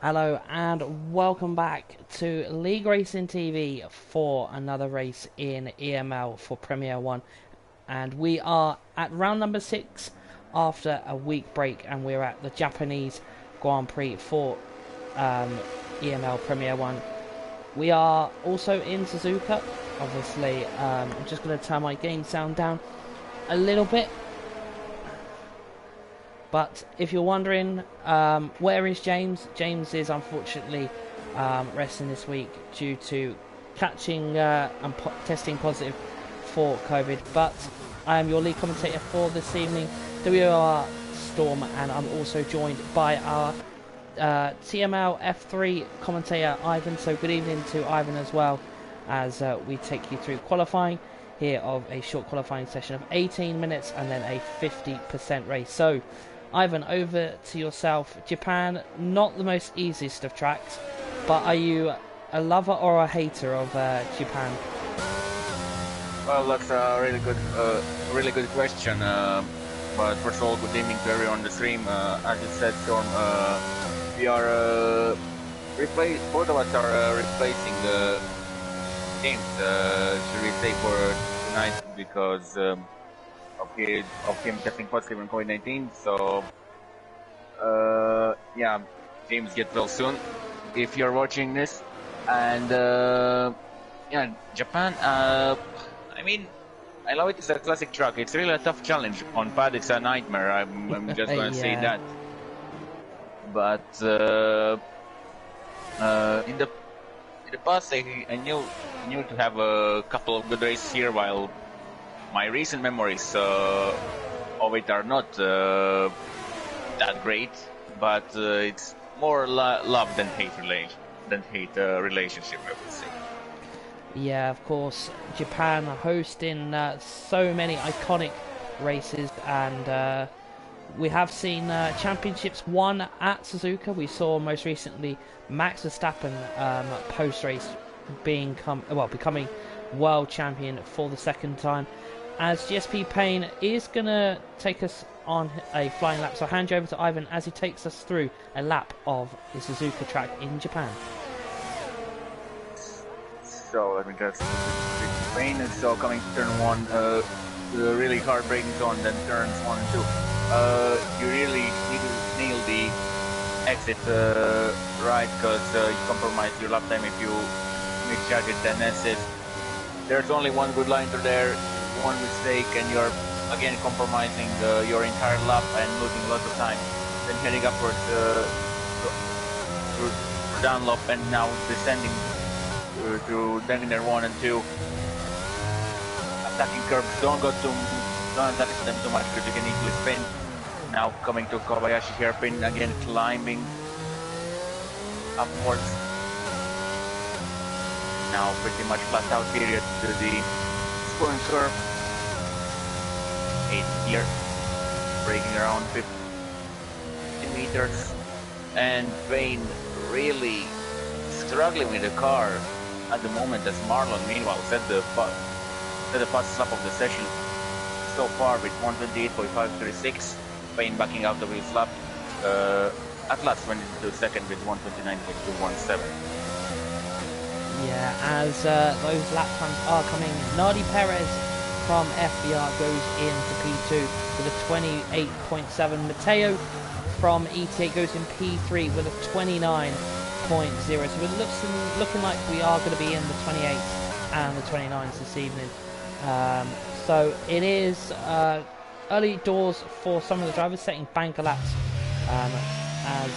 Hello and welcome back to League Racing TV for another race in EML for Premier 1. And we are at round number 6 after a week break, and we're at the Japanese Grand Prix for EML Premier 1. We are also in Suzuka, obviously. I'm just going to turn my game sound down a little bit. But if you're wondering, where is James? James is unfortunately resting this week due to catching and testing positive for COVID. But I am your lead commentator for this evening, WR Storm, and I'm also joined by our TML F3 commentator, Ivan. So good evening to Ivan as well, as we take you through qualifying here of a short qualifying session of 18 minutes and then a 50% race. So Ivan, over to yourself. Japan, not the most easiest of tracks, but are you a lover or a hater of Japan? Well, that's a really good question. But first of all, good evening to everyone on the stream. As you said, Storm, we are both of us are replacing James, should we say, for tonight, because of him testing positive in COVID-19. So yeah, James, get well soon if you're watching this. And yeah, Japan, I mean, I love it. It's a classic track. It's really a tough challenge. On pad it's a nightmare. I'm just gonna say that. But in the past I knew to have a couple of good races here, while my recent memories of it are not that great, but it's more love than hate relationship, I would say. Yeah, of course. Japan hosting so many iconic races, and we have seen championships won at Suzuka. We saw most recently Max Verstappen post-race becoming world champion for the second time, as GSP Payne is going to take us on a flying lap. So I'll hand you over to Ivan as he takes us through a lap of the Suzuka track in Japan. So let me just GSP Payne. So coming to turn 1, the really hard braking zone, then turns 1 and 2. You really need to nail the exit right, because you compromise your lap time if you misjudge it. Then there's only one good line through there. One mistake and you're again compromising your entire lap and losing lots of time. Then heading upwards through down lap, and now descending to Dengner 1 and 2. Attacking curbs, don't attack them too much because you can easily spin. Now coming to Kobayashi hairpin, again climbing upwards. Now pretty much flat out period to the scoring curve. 8th gear, braking around 50 meters, and Payne really struggling with the car at the moment, as Marlon meanwhile set the fastest lap of the session so far with 128.536. Payne backing out of his lap. At last went into second with 129.217. Yeah, as those lap times are coming, Nardi Perez from FBR goes into P2 with a 28.7. Matteo from ET8 goes in P3 with a 29.0. So we're looking like we are going to be in the 28s and the 29s this evening. So it is early doors for some of the drivers, setting banker laps as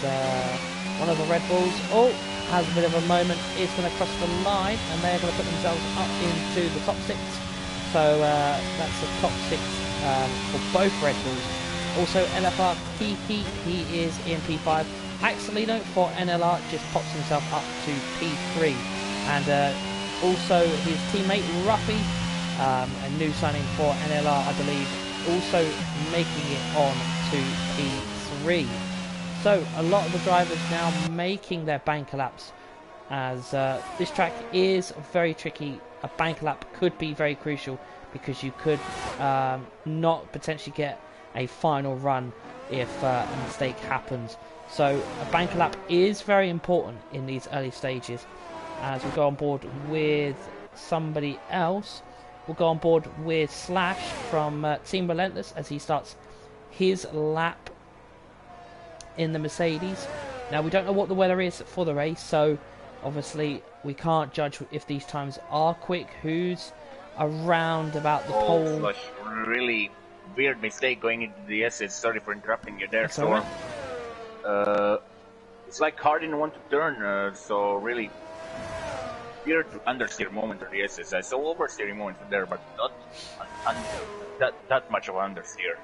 one of the Red Bulls has a bit of a moment, is going to cross the line, and they're going to put themselves up into the top 6. So that's the top 6 for both Red Bulls. Also LFR PP, he is in P5. Axelino for NLR just pops himself up to P3. And also his teammate Ruffy, a new signing for NLR I believe, also making it on to P3. So a lot of the drivers now making their banker laps, as this track is very tricky. A banker lap could be very crucial because you could not potentially get a final run if a mistake happens So a banker lap is very important in these early stages. As we go on board with somebody else, we'll go on board with Slash from Team Relentless as he starts his lap in the Mercedes. Now we don't know what the weather is for the race, so obviously we can't judge if these times are quick. Who's around about the pole? Slash, really weird mistake going into the SS. Sorry for interrupting you there, That's Storm. Right. It's like hard in one to turn, so really weird understeer moment of the SS. I saw oversteering moments there, but not that much of an understeer.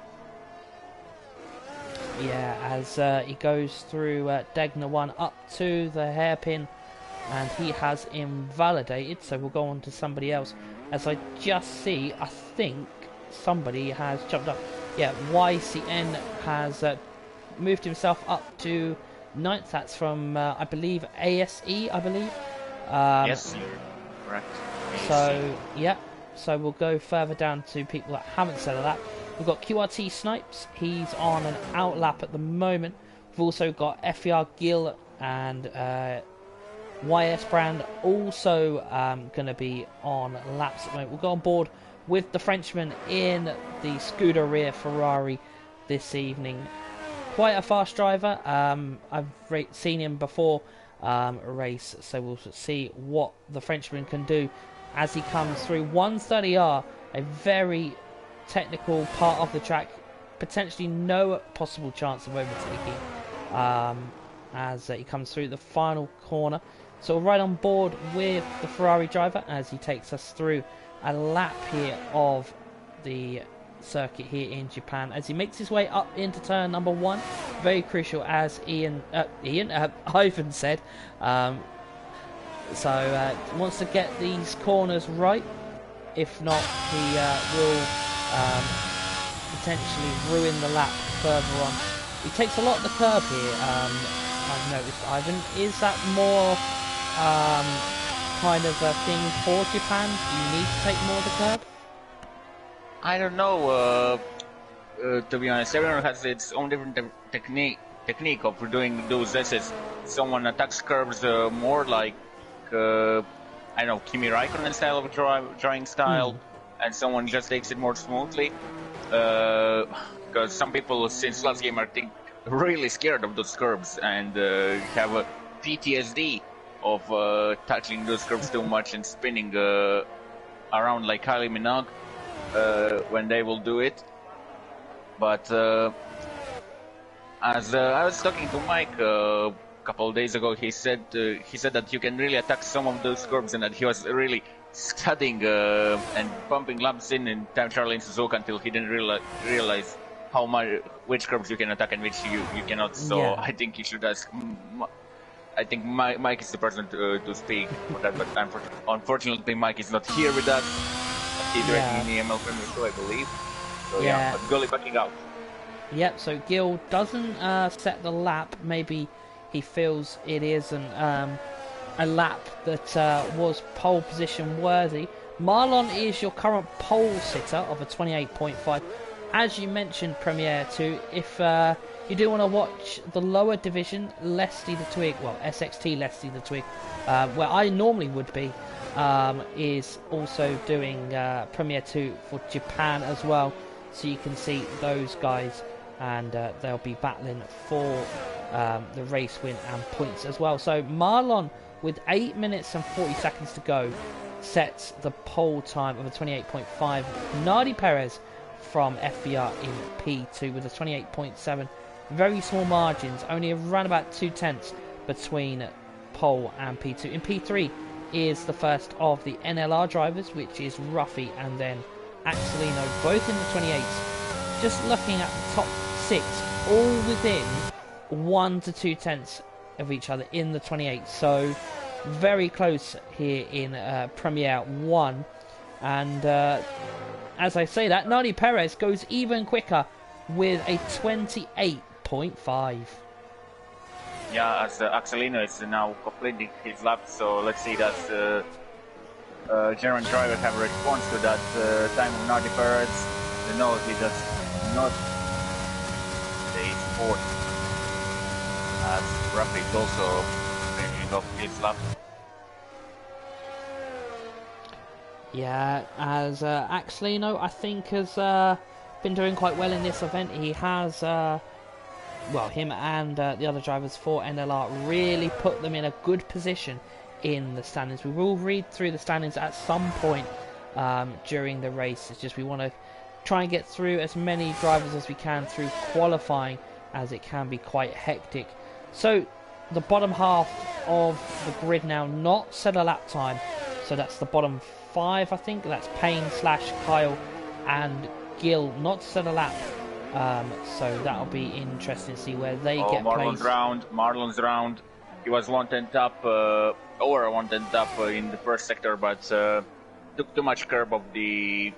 Yeah, as he goes through Degner 1 up to the hairpin, and he has invalidated, so we'll go on to somebody else. As I just see, I think somebody has jumped up. Yeah, YCN has moved himself up to 9th. That's from, I believe, ASE, I believe. Yes, correct. So, yeah, so we'll go further down to people that haven't said that. We've got QRT Snipes, he's on an outlap at the moment. We've also got FER Gill and YS Brand also going to be on laps at the moment. We'll go on board with the Frenchman in the Scuderia Ferrari this evening. Quite a fast driver. I've seen him before a race, so we'll see what the Frenchman can do as he comes through 130R, a very technical part of the track, potentially no possible chance of overtaking as he comes through the final corner. So we're right on board with the Ferrari driver as he takes us through a lap here of the circuit here in Japan as he makes his way up into turn number 1. Very crucial, as Ivan said. So wants to get these corners right. If not, he will potentially ruin the lap further on. He takes a lot of the curb here. I've noticed, Ivan. Is that more kind of a thing for Japan? Do you need to take more of the curb? I don't know. To be honest, everyone has its own different technique of doing those S's. Someone attacks curbs more like I don't know, Kimi Raikkonen style of drawing style, and someone just takes it more smoothly. Because some people since last game are really scared of those curbs and have a PTSD of touching those curbs too much and spinning around like Kylie Minogue when they will do it. But as I was talking to Mike a couple of days ago, he said that you can really attack some of those curbs, and that he was really studying and pumping laps in time trial in Suzuka until he didn't realize how much which curbs you can attack and which you cannot. So yeah. I think he should ask. I think Mike is the person to speak for that, but unfortunately Mike is not here with us. He's directing in the EML Premier 2, I believe. So yeah, but Gully backing out. Yep, so Gil doesn't set the lap. Maybe he feels it isn't a lap that was pole position worthy. Marlon is your current pole sitter of a 28.5. As you mentioned, Premier 2, if you do want to watch the lower division, Leslie the Twig, well, SXT Leslie the Twig, where I normally would be, is also doing Premier 2 for Japan as well. So you can see those guys, and they'll be battling for the race win and points as well. So Marlon, with 8 minutes and 40 seconds to go, sets the pole time of a 28.5. Nardi Perez from FBR in P2 with a 28.7. Very small margins, only around about 2/10 between pole and P2. In P3 is the first of the NLR drivers, which is Ruffy and then Axelino, both in the 28s. Just looking at the top 6, all within 1 to 2/10 of each other in the 28. So very close here in Premier 1. And as I say that, Nardi Perez goes even quicker with a 28.5. Yeah, as Axelino is now completing his lap, so let's see that German driver have a response to that time of Nardi Perez. No, he does not. He's fourth. as Rapid also finishing off his lap. Yeah, as Axelino, I think, has been doing quite well in this event. He has, well, him and the other drivers for NLR really put them in a good position in the standings. We will read through the standings at some point during the race. It's just we want to try and get through as many drivers as we can through qualifying, as it can be quite hectic. So the bottom half of the grid now, not set a lap time, so that's the bottom 5, I think. That's Payne / Kyle and Gill, not set a lap. So that'll be interesting to see where they get placed. Marlon's round. He was 1/10 up, over 1/10 up in the first sector, but took too much curb of the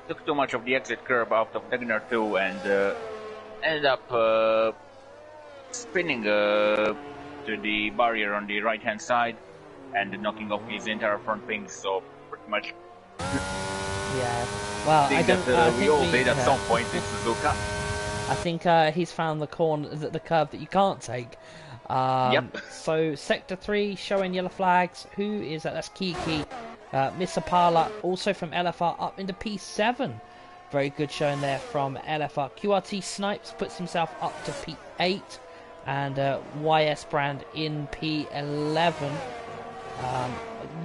took too much of the exit curb out of Tegner 2 and ended up spinning to the barrier on the right hand side and knocking off his entire front wing. So pretty much. Yeah. Well, I don't. We all did at some point in Suzuka. I think he's found the curve that you can't take. Yep. So Sector 3 showing yellow flags. Who is that? That's Kiki. Misapala, also from LFR, up into P7. Very good showing there from LFR. QRT Snipes puts himself up to P8. And YS Brand in P11.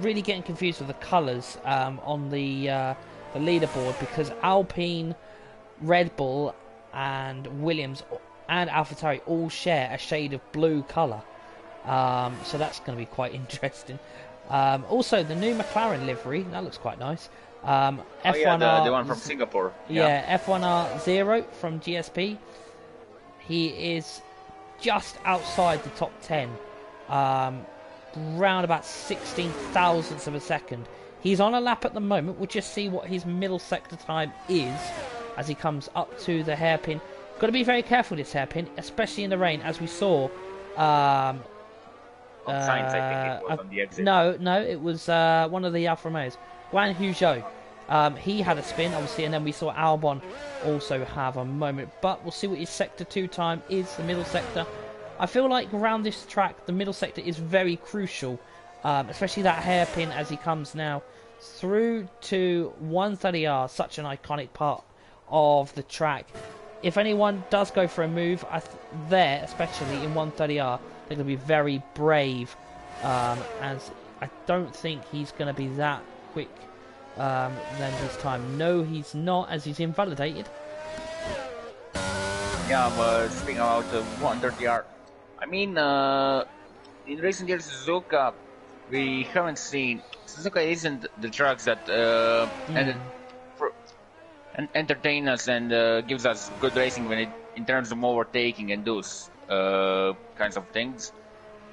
Really getting confused with the colours on the leaderboard, because Alpine, Red Bull and Williams and AlphaTauri all share a shade of blue colour. So that's going to be quite interesting. Also, the new McLaren livery, that looks quite nice. F1R, the one from Singapore. Yeah, F1R0 from GSP. He is just outside the top 10. Round about 16 thousandths of a second. He's on a lap at the moment. We'll just see what his middle sector time is as he comes up to the hairpin. Got to be very careful with this hairpin, especially in the rain, as we saw. Science, I think it was on the exit. No, it was one of the Alfa Romeos. Guan Yu Zhou. He had a spin, obviously, and then we saw Albon also have a moment. But we'll see what his sector 2 time is, the middle sector. I feel like around this track, the middle sector is very crucial, especially that hairpin as he comes now through to 130R, such an iconic part of the track. If anyone does go for a move there, especially in 130R, they're going to be very brave, as I don't think he's going to be that quick than his time. No, he's not, as he's invalidated. Yeah, speaking about 130R, I mean, in recent years, Suzuka, we haven't seen. Suzuka isn't the trucks that entertain us and gives us good racing in terms of overtaking and those kinds of things.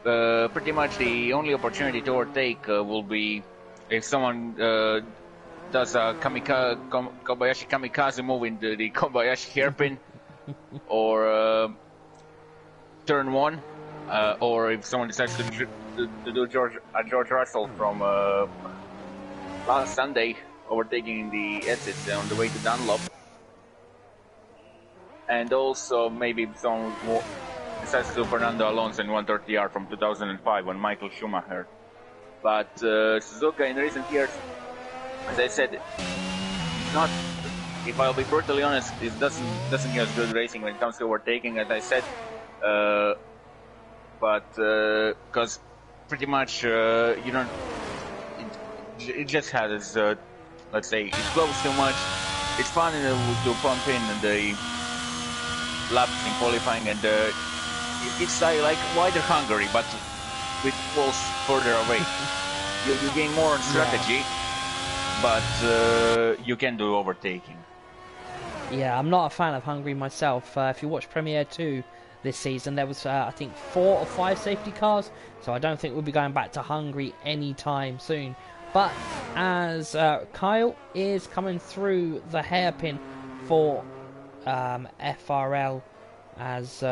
Pretty much the only opportunity to overtake will be if someone does a Kobayashi kamikaze move into the Kobayashi hairpin, or turn 1, or if someone decides to do George Russell from last Sunday, overtaking the exits on the way to Dunlop, and also maybe if someone decides to do Fernando Alonso in 130R from 2005 when Michael Schumacher. But Suzuka in recent years, as I said, it's not. If I'll be brutally honest, it doesn't give us good racing when it comes to overtaking, as I said. But because pretty much you don't, it just has let's say it goes too much. It's fun to pump in the laps in qualifying, and it's like wider Hungary, but with balls further away. You gain more on strategy, but you can do overtaking. Yeah, I'm not a fan of Hungary myself. If you watch Premier 2 this season, there was, I think, 4 or 5 safety cars, so I don't think we'll be going back to Hungary anytime soon. But as Kyle is coming through the hairpin for FRL, as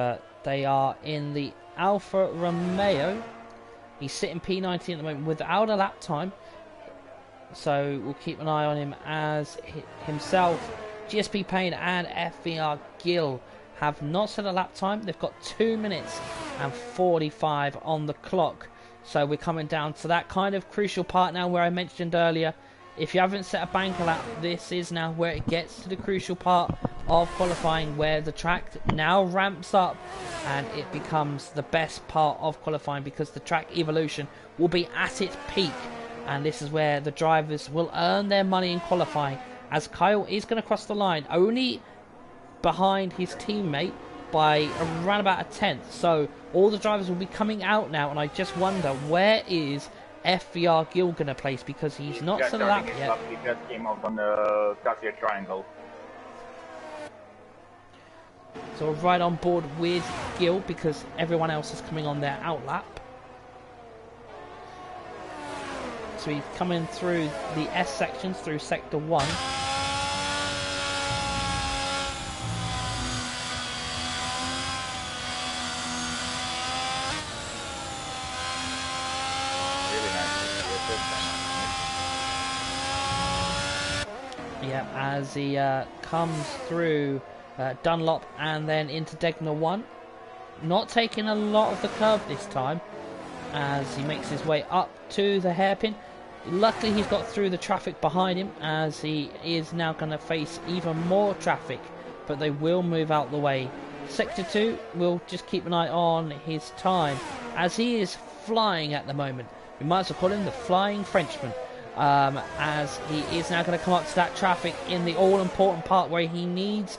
they are in the Alfa Romeo. He's sitting P19 at the moment without a lap time, so we'll keep an eye on him as himself, GSP Payne and FVR Gill have not set a lap time. They've got 2 minutes and 45 on the clock. So we're coming down to that kind of crucial part now where I mentioned earlier, if you haven't set a banker lap, this is now where it gets to the crucial part of qualifying, where the track now ramps up and it becomes the best part of qualifying, because the track evolution will be at its peak, and this is where the drivers will earn their money in qualifying, as Kyle is going to cross the line only behind his teammate by around about a tenth. So all the drivers will be coming out now, and I just wonder, where is FVR Gill going to place, because he's not set a lap yet. He just came out on the Cassia triangle. So we're right on board with Gill, because everyone else is coming on their out lap. So he's coming through the S sections, through sector 1. Yeah, as he comes through Dunlop and then into Degner 1. Not taking a lot of the curve this time, as he makes his way up to the hairpin. Luckily he's got through the traffic behind him, as he is now going to face even more traffic, but they will move out the way. Sector 2, we'll just keep an eye on his time, as he is flying at the moment. We might as well call him the Flying Frenchman. As he is now going to come up to that traffic in the all-important part where he needs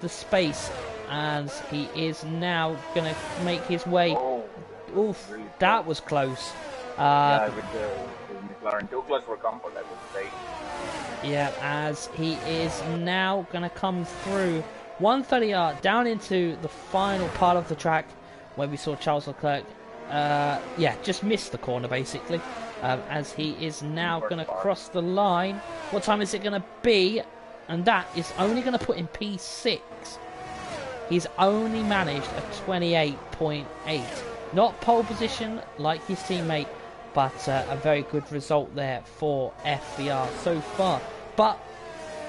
the space, as he is now going to make his way. Oof, really that was close. Yeah, with McLaren too close for comfort, I would say. Yeah, as he is now going to come through 130R down into the final part of the track where we saw Charles Leclerc. Just missed the corner basically. As he is now going to cross the line. What time is it going to be? And that is only going to put in P6. He's only managed a 28.8. Not pole position like his teammate, but a very good result there for FVR so far. But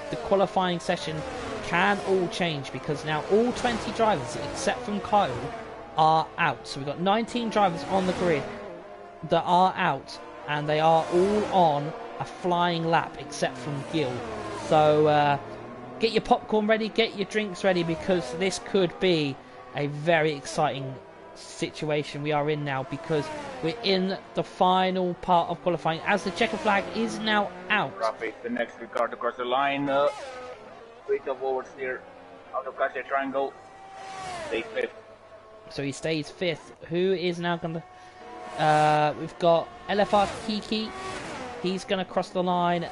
the qualifying session can all change, because now all 20 drivers, except from Kyle, are out. So we've got 19 drivers on the grid that are out, and they are all on a flying lap except from Gill. So get your popcorn ready, get your drinks ready, because this could be a very exciting situation we are in now, because we're in the final part of qualifying, as the checker flag is now out. Traffic, the next car to cross the line. Bit of oversteer out of Cassia triangle. Stays 5th. So he stays 5th. Who is now going to... we've got LFR Kiki. He's going to cross the line.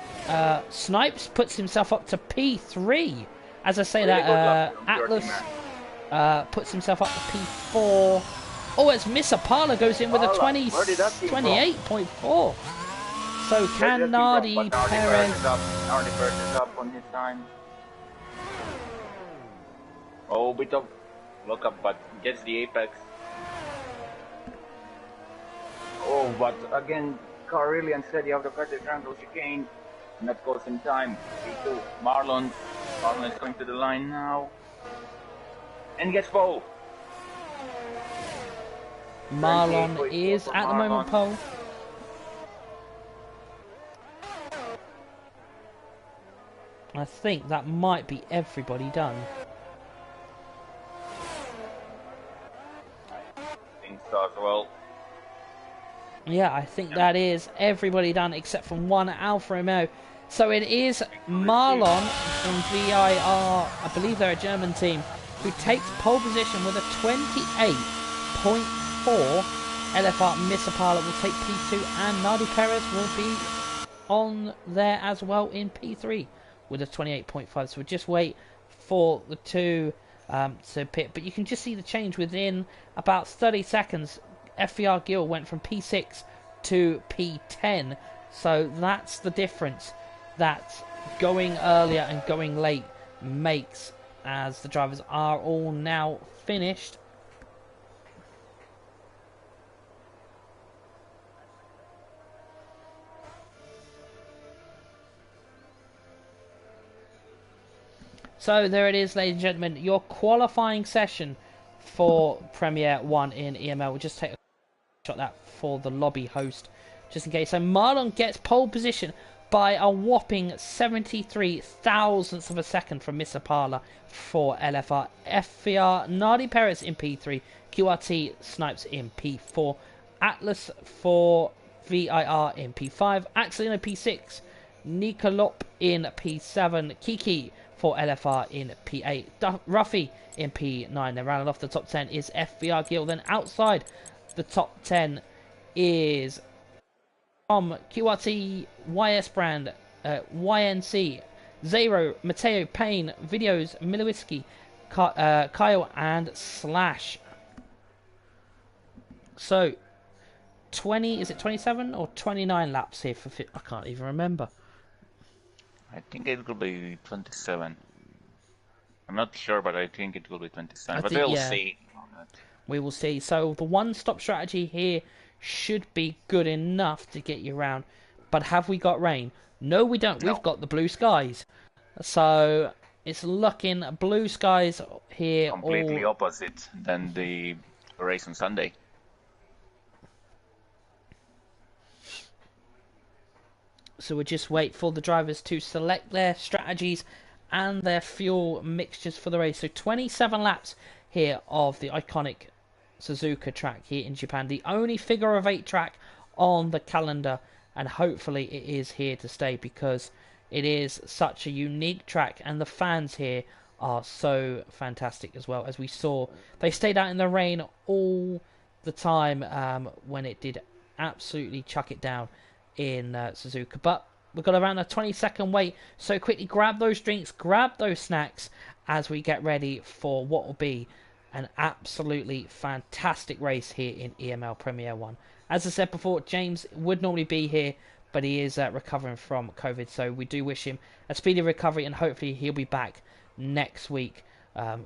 Snipes puts himself up to P3. As I say really that, Atlas puts himself up to P4. Oh, as Misapala goes in with a 28.4. So can Nardi Perez... Nardi Perez is up on his time. Oh, bit of look up, but gets the apex. Oh, but again, car really unsteady out of the triangle chicane, and that goes in time. P2, Marlon is going to the line now, and gets pole. Marlon is at the moment pole. I think that might be everybody done. As well. Yeah, I think that is everybody done except from one Alfa Romeo. So it is Marlon from VIR, I believe they're a German team, who takes pole position with a 28.4. LFR Misapala will take P2, and Nardi Perez will be on there as well in P3 with a 28.5. So we'll just wait for the two to pit, but you can just see the change within about 30 seconds. FVR Gill went from P6 to P10, so that's the difference that going earlier and going late makes, as the drivers are all now finished. So there it is, ladies and gentlemen, your qualifying session for Premier 1 in EML. We'll just take a shot that for the lobby host, just in case. So Marlon gets pole position by a whopping 73 thousandths of a second from Mr. Parla for LFR. FVR, Nardi Perez in P3, QRT Snipes in P4, Atlas for VIR in P5, Axel in P6, Nikolop in P7, Kiki for LFR in P8, Ruffy in P9. Then rounding off the top 10 is FVR Gil. Then outside the top 10 is QRT, YS Brand, YNC, Zero, Mateo, Payne, Videos, Milowiski, Kyle, and Slash. So, 20, is it 27 or 29 laps here for I can't even remember. I think it will be 27. I'm not sure, but I think it will be 27. But we'll see. We will see. So the one-stop strategy here should be good enough to get you around. But have we got rain? No, we don't. No. We've got the blue skies. So it's looking blue skies here. Completely opposite than the race on Sunday. So we'll just wait for the drivers to select their strategies and their fuel mixtures for the race. So 27 laps here of the iconic Suzuka track here in Japan. The only figure of 8 track on the calendar. And hopefully it is here to stay because it is such a unique track. And the fans here are so fantastic as well. As we saw, they stayed out in the rain all the time when it did absolutely chuck it down in Suzuka. But we've got around a 20-second wait, so quickly grab those drinks, grab those snacks as we get ready for what will be an absolutely fantastic race here in EML Premier 1. As I said before, James would normally be here, but he is recovering from COVID, so we do wish him a speedy recovery, and hopefully he'll be back next week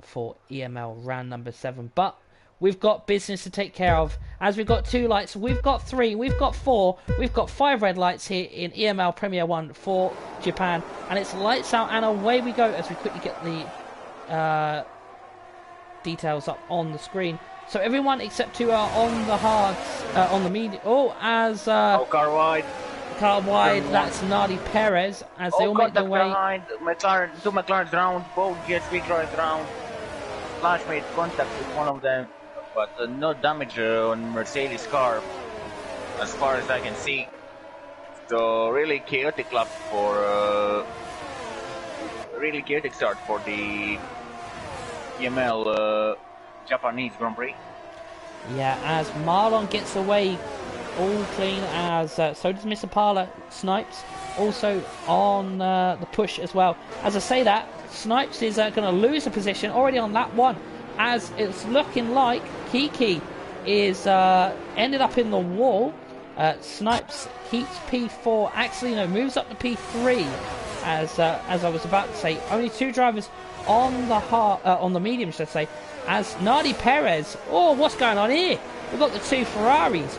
for EML round number 7. But we've got business to take care of. As we've got 2 lights, we've got 3, we've got 4, we've got 5 red lights here in EML Premier 1 for Japan. And it's lights out and away we go as we quickly get the details up on the screen. So everyone except 2 are on the hards, on the medium. Car wide. Car wide, that's Nardi Perez as they all make their way. McLaren, 2 McLarens round, both GSP cars round. Flash made contact with one of them, but no damage on Mercedes car, as far as I can see. So really chaotic lap for really chaotic start for the EML Japanese Grand Prix. Yeah, as Marlon gets away all clean, as so does Mr. Parla. Snipes also on the push as well. As I say that, Snipes is going to lose a position already on lap 1, as it's looking like Kiki is ended up in the wall. Snipes keeps P4. Axelino moves up to P3. As I was about to say, only 2 drivers on the medium, should I say. As Nardi Perez, oh, what's going on here? We've got the 2 Ferraris.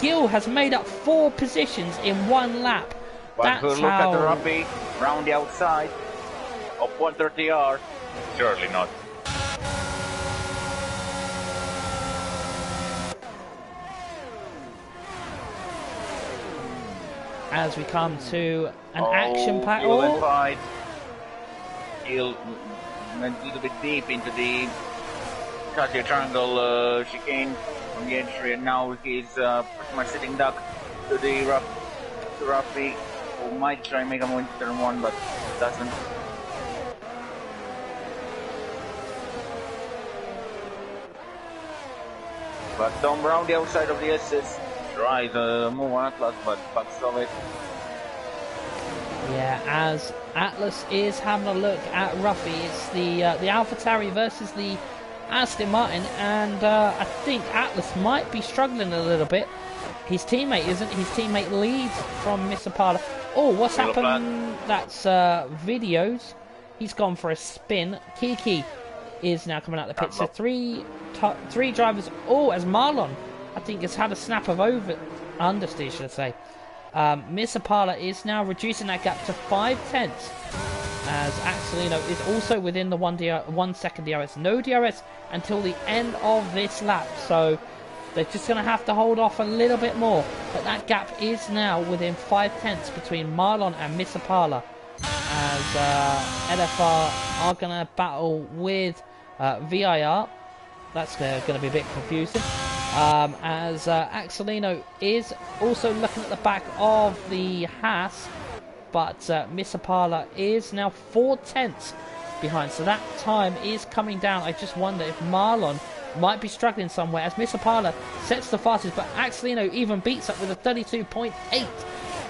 Gil has made up 4 positions in 1 lap. But That's look at the Ruppy round the outside of 130R. Surely not. As we come to an action-packed... Gil fight. Gil went a little bit deep into the Casio Triangle chicane on the entry, and now he's pretty much sitting duck to the Ruffy, who might try and make a move into turn 1, but doesn't. But Tom Brown, the outside of the SS, tries to move on Atlas, but backs of it. Yeah, as Atlas is having a look at Ruffy, it's the AlphaTauri versus the Aston Martin, and I think Atlas might be struggling a little bit. His teammate isn't. His teammate leads from Mr. Parla. Oh, what's happened? That's Videos. He's gone for a spin. Kiki is now coming out the pit. So three drivers. Oh, as Marlon, I think, has had a snap of understeer, should I say. Mr. Parla is now reducing that gap to 5 tenths as Axelino is also within the 1 second DRS. No DRS until the end of this lap, so they're just going to have to hold off a little bit more. But that gap is now within 5/10 between Marlon and Misapala, as LFR are going to battle with VIR. That's going to be a bit confusing. As Axelino is also looking at the back of the Haas, but Misapala is now 4/10 behind, so that time is coming down. I just wonder if Marlon might be struggling somewhere, as Misapala sets the fastest, but Axelino even beats up with a 32.8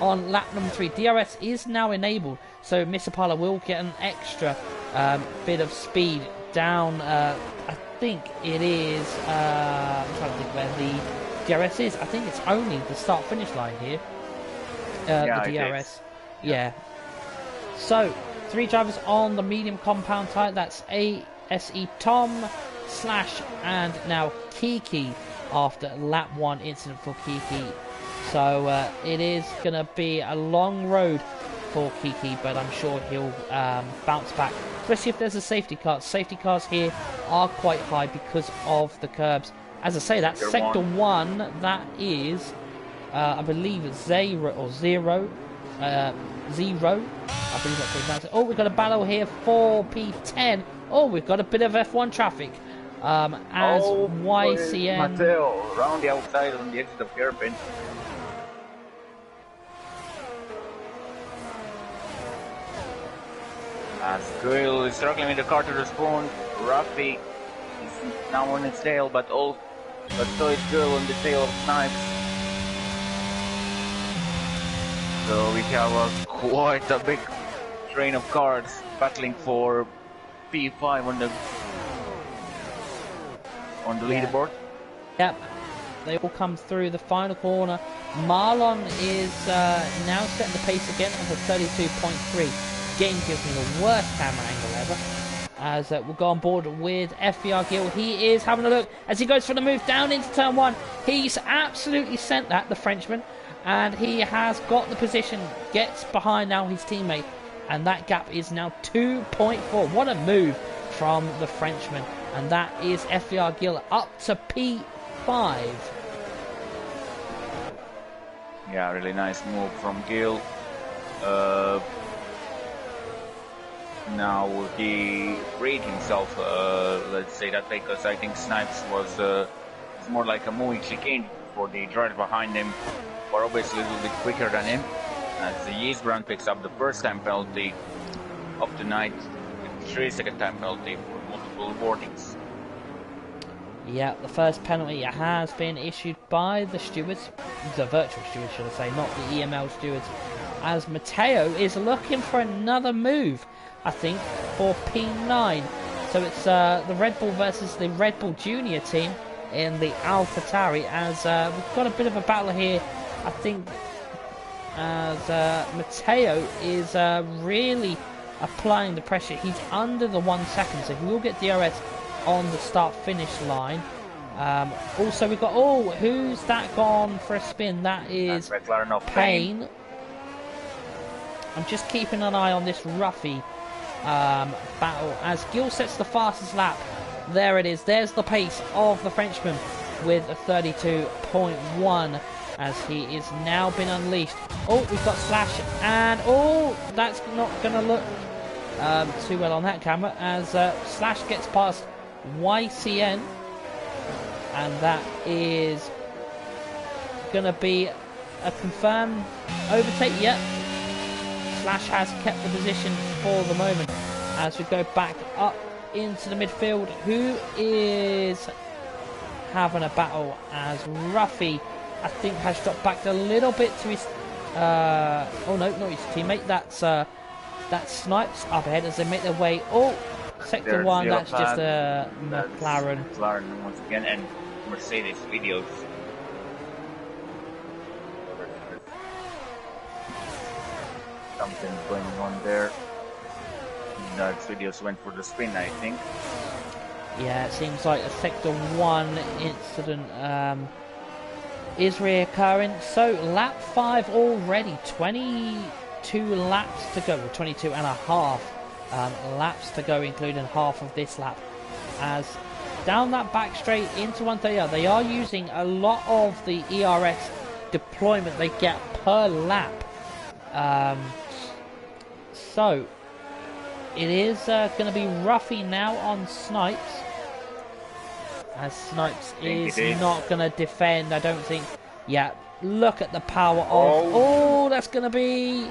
on lap number 3. DRS is now enabled, so Misapala will get an extra bit of speed down. I think it is, I'm trying to think where the DRS is. I think it's only the start-finish line here. The DRS. Yeah. So, 3 drivers on the medium compound tyre. That's ASE Tom, Slash, and now Kiki after lap 1 incident for Kiki. So, it is going to be a long road for Kiki, but I'm sure he'll bounce back, especially if there's a safety car. Safety cars here are quite high because of the curbs. As I say, that's sector 1. That is, I believe, zero. I believe that's what it's pronounced. Oh, we've got a battle here for P10. Oh, we've got a bit of F1 traffic. As YCN... Mateo, around the outside on the exit of hairpin. As Guil is struggling with the car to respond. Ruffy is now on its tail, but so is Guil on the tail of Snipes. So we have quite a big train of cars battling for P5 on the leaderboard. Yep, they all come through the final corner. Marlon is now setting the pace again of a 32.3. Game gives me the worst camera angle ever. As we'll go on board with FBR Gill. He is having a look as he goes for the move down into turn 1. He's absolutely sent that, the Frenchman. And he has got the position, gets behind now his teammate, and that gap is now 2.4. What a move from the Frenchman, and that is FBR Gill up to P5. Yeah, really nice move from Gill. Now he freed himself, let's say that, because I think Snipes was more like a moving chicane for the driver behind him. Or obviously a little bit quicker than him, as the Yeastbrand picks up the first time penalty of the night, 3-second time penalty for multiple boardings. Yeah, the first penalty has been issued by the stewards, the virtual stewards should I say, not the EML stewards, as Matteo is looking for another move, I think, for P9. So it's the Red Bull versus the Red Bull Junior team in the AlphaTauri, as we've got a bit of a battle here. I think as Matteo is really applying the pressure. He's under the 1 second, so he will get DRS on the start-finish line. Also, we've got... Oh, who's that gone for a spin? That is Payne. I'm just keeping an eye on this Ruffy battle as Gill sets the fastest lap. There it is. There's the pace of the Frenchman with a 32.1 as he is now been unleashed. Oh, we've got Slash, and oh, that's not going to look too well on that camera as Slash gets past YCN, and that is going to be a confirmed overtake. Yep, Slash has kept the position for the moment as we go back up into the midfield. Who is having a battle as Ruffy, I think, has dropped back a little bit to his oh no, not his teammate, that's Snipes up ahead as they make their way. Oh, sector 1, that's just a McLaren. McLaren once again, and Mercedes videos. Something going on there. That videos went for the spin, I think. Yeah, it seems like a sector 1 incident is reoccurring. So lap 5 already, 22 laps to go, 22 and a half laps to go, including half of this lap. As down that back straight into 130, they are using a lot of the ERS deployment they get per lap. So it is going to be roughy now on Snipes, as Snipes is not going to defend, I don't think. Yeah, look at the power of... Oh, that's going to be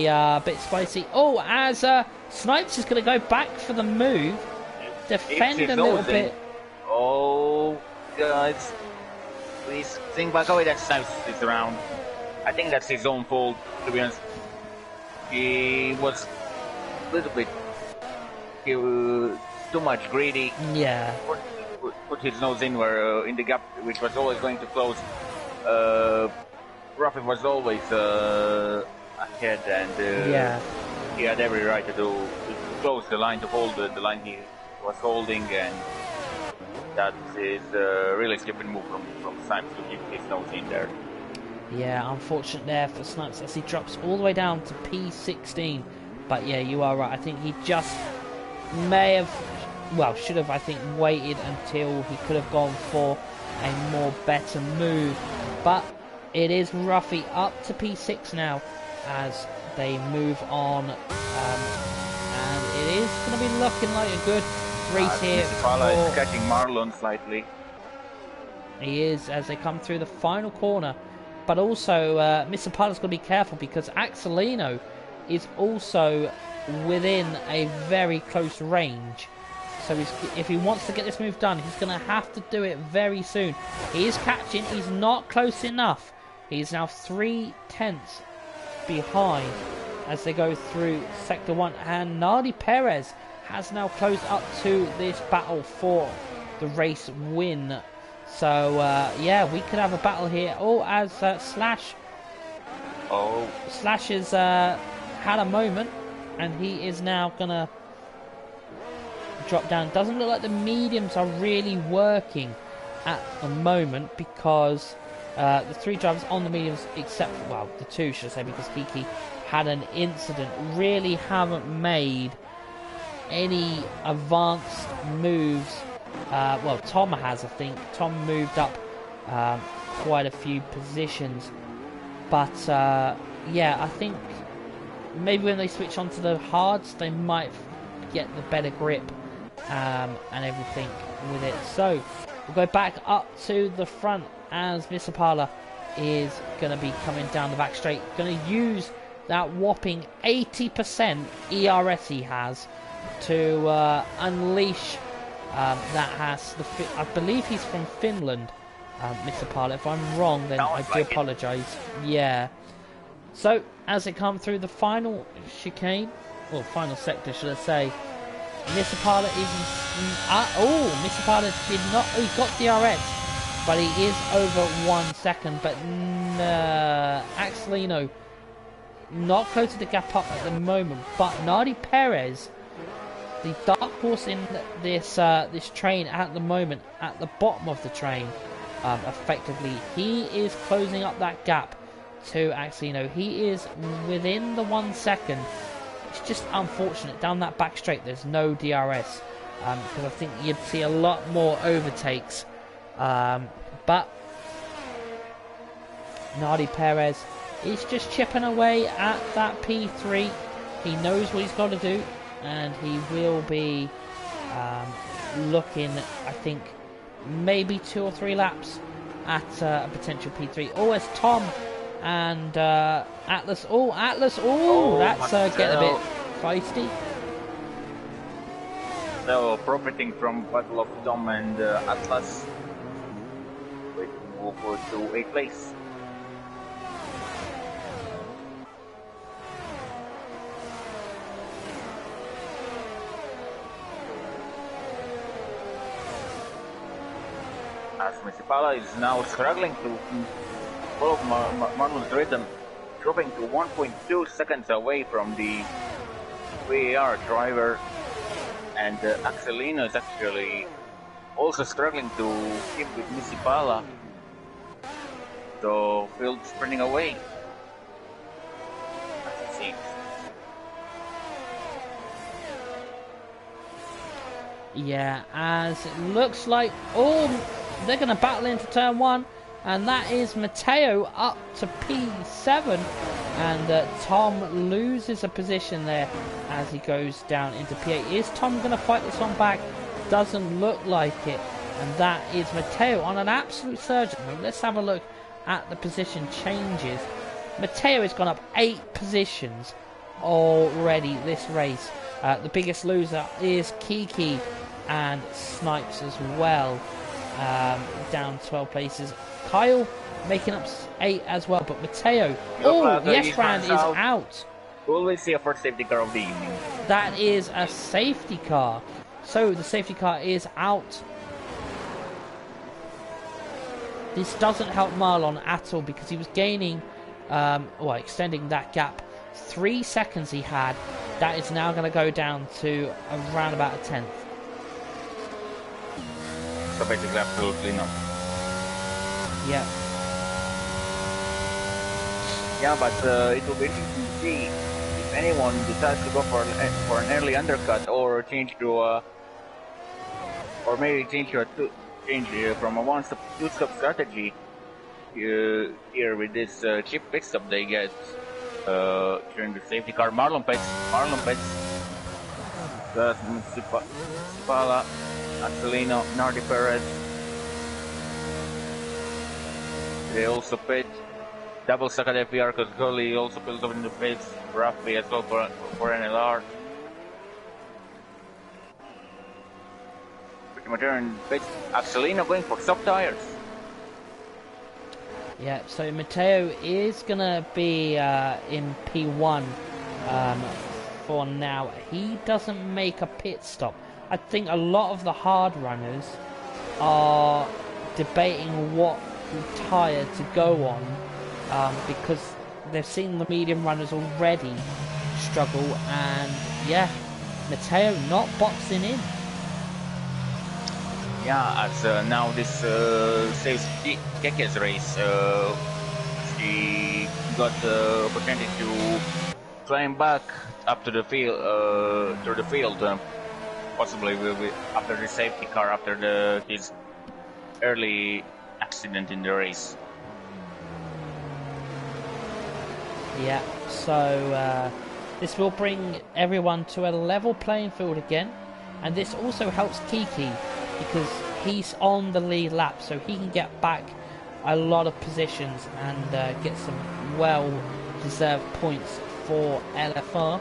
a bit spicy. Oh, as Snipes is going to go back for the move, defend a little bit. Oh, guys, please think back away. That Snipes is around. I think that's his own fault, to be honest. He was a little bit too much greedy. Yeah. Put his nose in where in the gap, which was always going to close. Ruffin was always ahead, and yeah, he had every right to close the line, to hold the line he was holding, and that is a really stupid move from Snipes to keep his nose in there. Yeah, unfortunate there for Snipes as he drops all the way down to P16. But yeah, you are right. I think he just may have, well, should have, I think, waited until he could have gone for a more better move. But it is Ruffy up to P6 now as they move on. And it is going to be looking like a good race here. Misipala is catching Marlon slightly. He is, as they come through the final corner. But also, Misipala's got to be careful because Axelino is also within a very close range. So if he wants to get this move done, he's going to have to do it very soon. He is catching. He's not close enough. He's now 3/10 behind as they go through Sector 1. And Nardi Perez has now closed up to this battle for the race win. So, yeah, we could have a battle here. Oh, as Slash... Oh. Slash has had a moment, and he is now going to drop down. Doesn't look like the mediums are really working at the moment because the three drivers on the mediums, except, well, the two, should I say, because Kiki had an incident, really haven't made any advanced moves. Well, Tom has, I think. Tom moved up quite a few positions. But, yeah, I think maybe when they switch onto the hards, they might get the better grip and everything with it. So, we'll go back up to the front as Misipala is going to be coming down the back straight. Going to use that whopping 80% ERS he has to unleash... that has I believe he's from Finland, Misipala. If I'm wrong, then I do apologise. Yeah. So as it comes through the final chicane, or final sector, should I say, Misipala is. Misipala did not. He got DRS, but he is over 1 second. But Axelino not close to the gap up at the moment. But Nardi Perez, the dark horse in this this train at the moment, at the bottom of the train, effectively, he is closing up that gap to Axelino. He is within the 1 second. It's just unfortunate down that back straight. There's no DRS because I think you'd see a lot more overtakes. But Nardi Perez is just chipping away at that P3. He knows what he's got to do. And he will be looking, I think, maybe 2 or 3 laps at a potential P3. Oh, it's Tom and Atlas. Oh, Atlas. Oh, that's getting a bit feisty. So, profiting from battle of Tom and Atlas, we move to 8th place. As Misipala is now struggling to follow Manuel's rhythm, dropping to 1.2 seconds away from the VAR driver, and Axelino is actually also struggling to keep with Misipala, so Phil's sprinting away, as it seems. Yeah, as it looks like they're going to battle into turn 1, and that is Matteo up to P7, and Tom loses a position there as he goes down into P8. Is Tom going to fight this one back? Doesn't look like it, and that is Matteo on an absolute surge. Let's have a look at the position changes. Matteo has gone up 8 positions already this race. The biggest loser is Kiki and Snipes as well, down 12 places. Kyle making up 8 as well, but Matteo, Yeshran is out. Will we see a first safety car of the evening? That is a safety car. So the safety car is out. This doesn't help Marlon at all because he was gaining, extending that gap. 3 seconds he had. That is now going to go down to around about a 10th. So basically absolutely not. Yeah. Yeah, but it will be interesting to see if anyone decides to go for an early undercut or change to or maybe change from a one-stop, two-stop strategy here with this cheap pit stop they get during the safety car. Marlon Pets, Sipala, Angelino, Nardi Perez. They also pit. Double stuck at FPR because Gully also built up in the pits. Rafi as well for NLR. Pretty much in pits. Axelino going for soft tires. Yeah, so Matteo is going to be in P1 for now. He doesn't make a pit stop. I think a lot of the hard runners are debating what tyre to go on because they've seen the medium runners already struggle, and yeah, Matteo not boxing in. Yeah, as now this saves Keke's race, she got the opportunity to climb back up to the field, possibly after the safety car, after his early accident in the race. Yeah, so this will bring everyone to a level playing field again, and this also helps Kiki because he's on the lead lap, so he can get back a lot of positions and get some well-deserved points for LFR.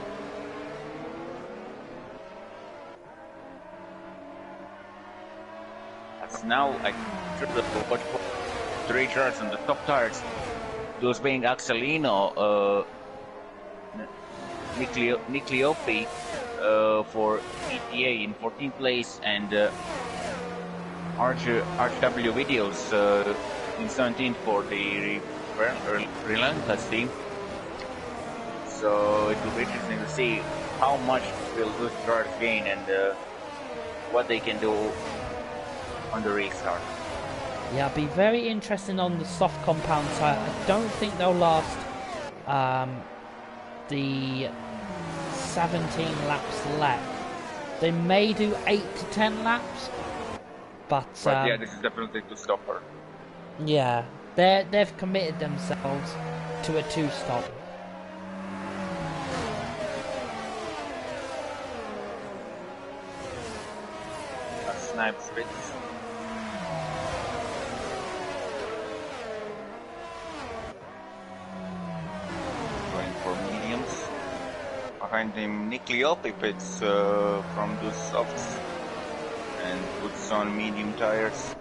As now I should watch 3 charts on the top tires. Those being Axelino, Nicliopi for ETA in 14th place, and RW Videos in 17th for the Relentless team. So it will be interesting to see how much will those cars gain and what they can do on the restart. Yeah, it'll be very interesting on the soft compound side. I don't think they'll last the 17 laps left. They may do 8 to 10 laps, but yeah, this is definitely to stop her. Yeah, they've committed themselves to a 2-stop. Snipes Fritz. Going for mediums. Behind him, Nicliopi pits from the softs and puts on medium tires.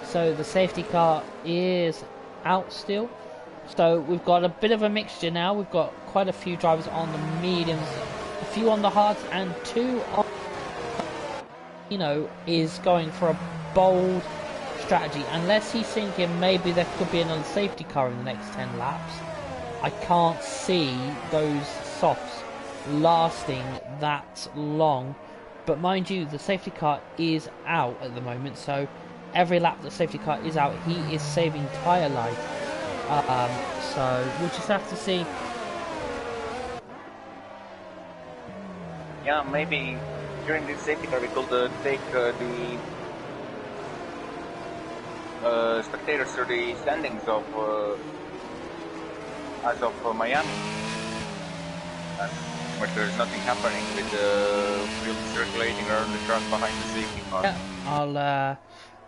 So the safety car is out still. So we've got a bit of a mixture now. We've got quite a few drivers on the mediums, a few on the hards, and 2 on, is going for a bold strategy. Unless he's thinking maybe there could be another safety car in the next 10 laps, I can't see those softs lasting that long. But mind you, the safety car is out at the moment, so every lap the safety car is out, he is saving tyre life. So we'll just have to see. Yeah, maybe during this safety car we could take the spectators to the standings of as of Miami. But there's nothing happening with the field circulating around the track behind the safety car. Yeah,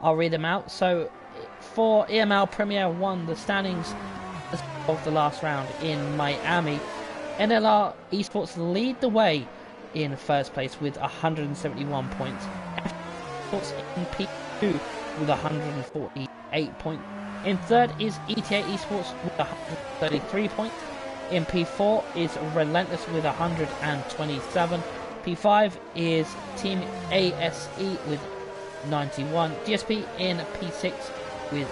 I'll read them out. So for EML Premier 1, the standings of the last round in Miami, NLR Esports lead the way in first place with 171 points. Esports in P2 with 148 points. In third is ETA Esports with 133 points. In P4 is Relentless with 127. P5 is Team ASE with 91. GSP in P6 with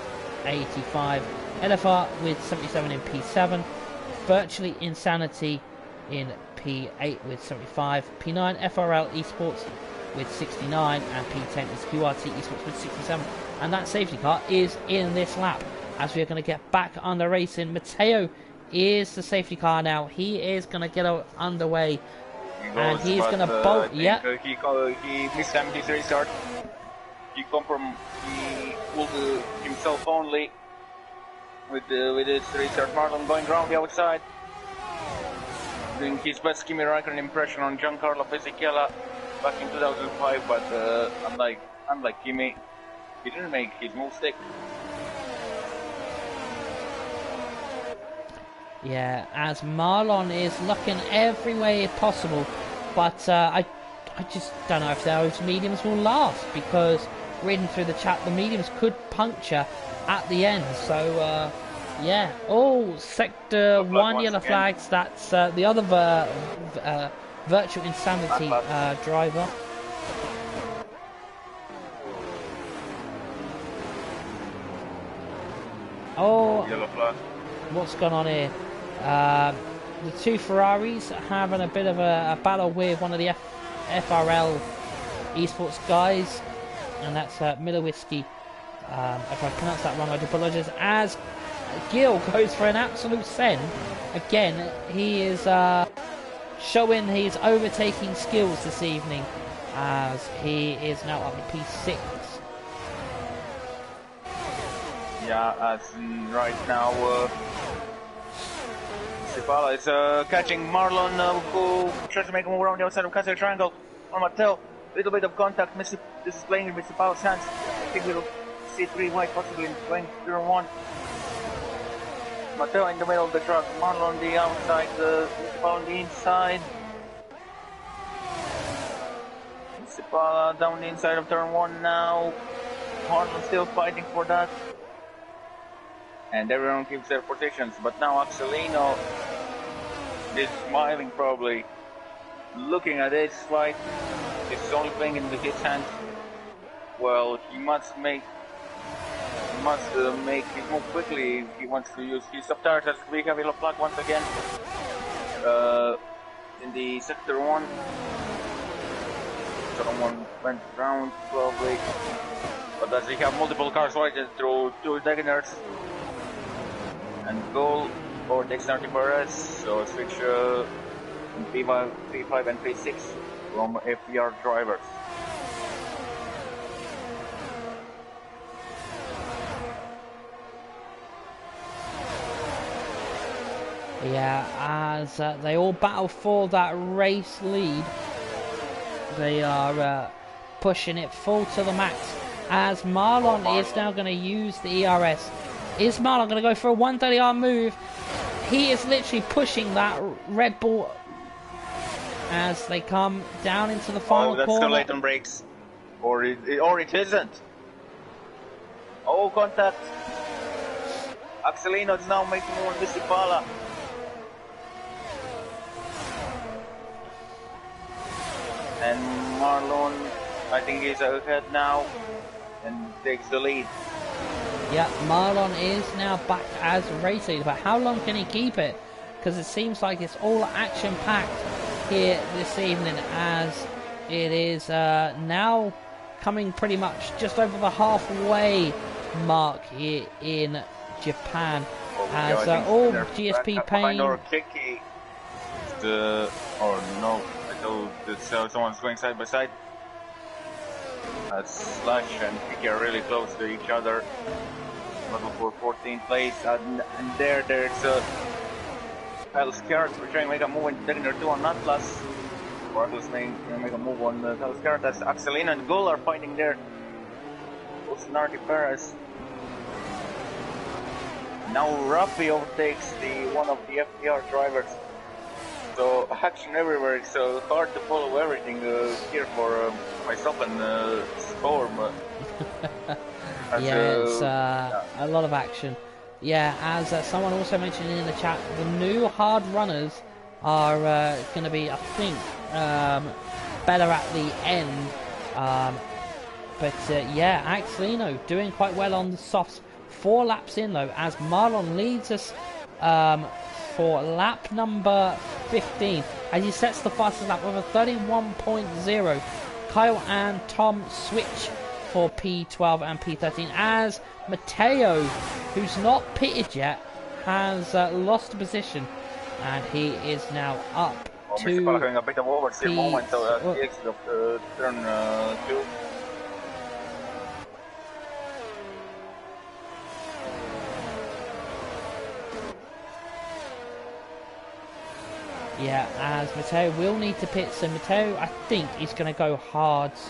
85. LFR with 77 in P7. Virtually Insanity in P8 with 75. P9 FRL Esports with 69. And P10 is QRT Esports with 67. And that safety car is in this lap. As we are going to get back under racing, Matteo is the safety car now. He is going to get underway. And he's going to bolt. Yeah. He mistimed his restart. He pulled himself only with his restart. Marlon going around the outside, doing his best Kimi Räikkönen impression on Giancarlo Fisichella back in 2005. But unlike Kimi, he didn't make his move stick. Yeah, as Marlon is looking every way possible, but I just don't know if those mediums will last, because reading through the chat, the mediums could puncture at the end. So yeah. Oh, sector 1 yellow flags. That's the other virtual insanity driver. Oh, yellow flag. What's going on here? The two Ferraris having a bit of a battle with one of the FRL Esports guys, and that's Miller Whiskey. If I pronounce that wrong, I do apologise. As Gil goes for an absolute send again, he is showing his overtaking skills this evening, as he is now up to P6. Yeah, as right now. Sipala is catching Marlon, who tries to make a move around the outside of Castle Triangle. On Matteo, little bit of contact. This is playing with Sipala's hands. I think we'll see 3 wide possibly going 0-1. Matteo in the middle of the track, Marlon on the outside, Sipala on the inside. Sipala down the inside of turn 1 now. Marlon still fighting for that. And everyone keeps their positions, but now Axelino is smiling, probably looking at this fight. It's only playing into his hands. Well, he must make his move quickly if he wants to use his soft tires. As we have yellow flag once again in the sector 1. Someone went round probably, but as we have multiple cars wide through 2 Degeners. And goal for Dexter Perez, so switch in P5 and P6 from FPR drivers. Yeah, as they all battle for that race lead, they are pushing it full to the max, as Marlon is now going to use the ERS. Is Marlon going to go for a 130R move? He is literally pushing that Red Bull as they come down into the final corner. That's the Leighton brakes. Or it isn't. Oh, contact. Axelino is now making one with Sipala. And Marlon, I think he's ahead now and takes the lead. Yeah, Marlon is now back as race leader, but how long can he keep it? Because it seems like it's all action-packed here this evening, as it is now coming pretty much just over the halfway mark here in Japan. As all GSP behind our Payne. Kiki. Or no, I thought that someone's going side by side. Slash and Kiki are really close to each other. Battle for 14th place, and there's Kyle Scarrett trying to make a move in Techner 2 on Atlas. Or Atlas may make a move on Kyle Scarrett as Axelina and Gull are fighting there. Also Nardi Perez. Now Rafi overtakes one of the FPR drivers. So action everywhere, it's hard to follow everything here for myself and Storm. Yeah, it's a lot of action. Yeah, as someone also mentioned in the chat, the new hard runners are going to be, I think, better at the end. But yeah, Axelino doing quite well on the softs. 4 laps in though, as Marlon leads us for lap number 15 as he sets the fastest lap with a 31.0. Kyle and Tom switch for P12 and P13 as Matteo, who's not pitted yet, has lost a position and he is now up to Mr. having a bit of oversteer moment at the exit of turn 2. Yeah, as Matteo will need to pit, so Matteo, I think, is going to go hards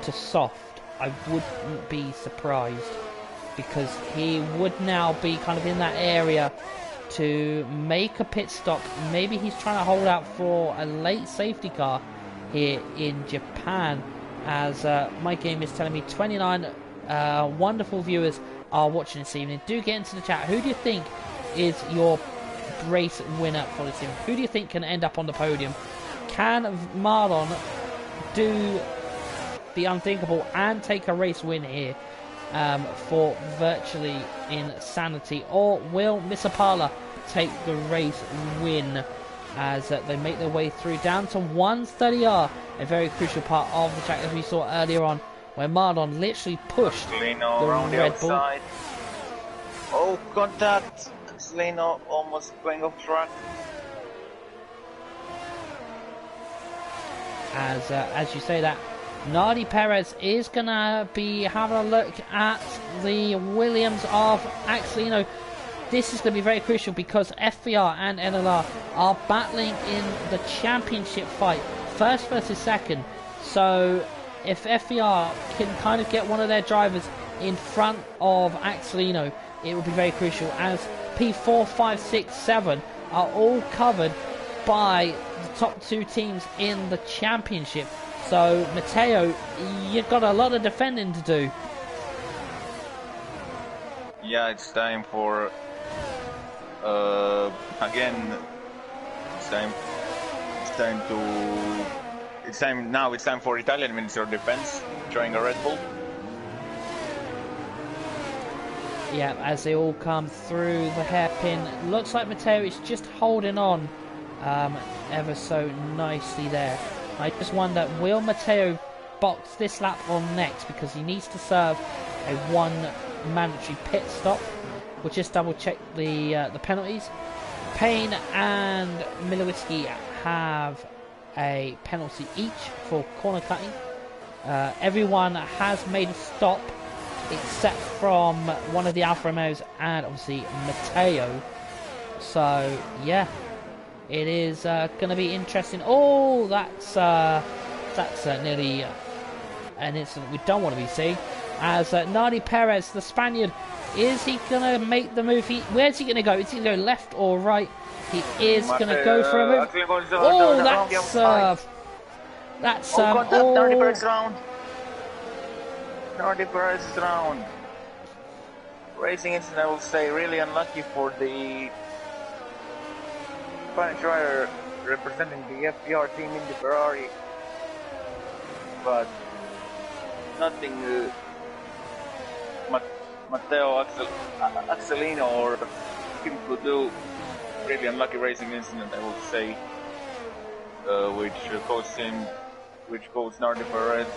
to soft. I wouldn't be surprised, because he would now be kind of in that area to make a pit stop. Maybe he's trying to hold out for a late safety car here in Japan, as my game is telling me 29 wonderful viewers are watching this evening. Do get into the chat. Who do you think is your race winner for this team? Who do you think can end up on the podium? Can Marlon do the unthinkable and take a race win here for virtually insanity, or will Misapala take the race win as they make their way through down to 130R, a very crucial part of the track, as we saw earlier on where Marlon literally pushed the Red Bull. Oh, contact! Leno almost going off track. As you say that, Nardi Perez is gonna be having a look at the Williams of Axelino. This is gonna be very crucial because FVR and NLR are battling in the championship fight, first versus second. So if FVR can kind of get one of their drivers in front of Axelino, it will be very crucial, as P4, 5, 6, 7 are all covered by the top 2 teams in the championship. So Matteo, you've got a lot of defending to do. Yeah, it's time for again. It's time for Italian Minister of Defense trying a Red Bull. Yeah, as they all come through the hairpin. Looks like Matteo is just holding on ever so nicely there. I just wonder, will Matteo box this lap or next, because he needs to serve a 1 mandatory pit stop. We'll just double check the penalties. Payne and Milowitzki have a penalty each for corner cutting. Everyone has made a stop except from one of the Alfa Romeos and obviously Matteo. So yeah, it is going to be interesting. Oh, that's nearly an incident we don't want to be seeing. As Nardi Perez, the Spaniard, is he going to make the move? Where's he going to go? Is he going to go left or right? He is going to go for a move. Oh, that's Nardi Perez round. Nardi Perez round. Racing incident, I will say, really unlucky for the Spanish rider representing the FPR team in the Ferrari. But nothing Matteo Axelino or Kim could do. Really unlucky racing incident, I would say, which cost Nardi Perez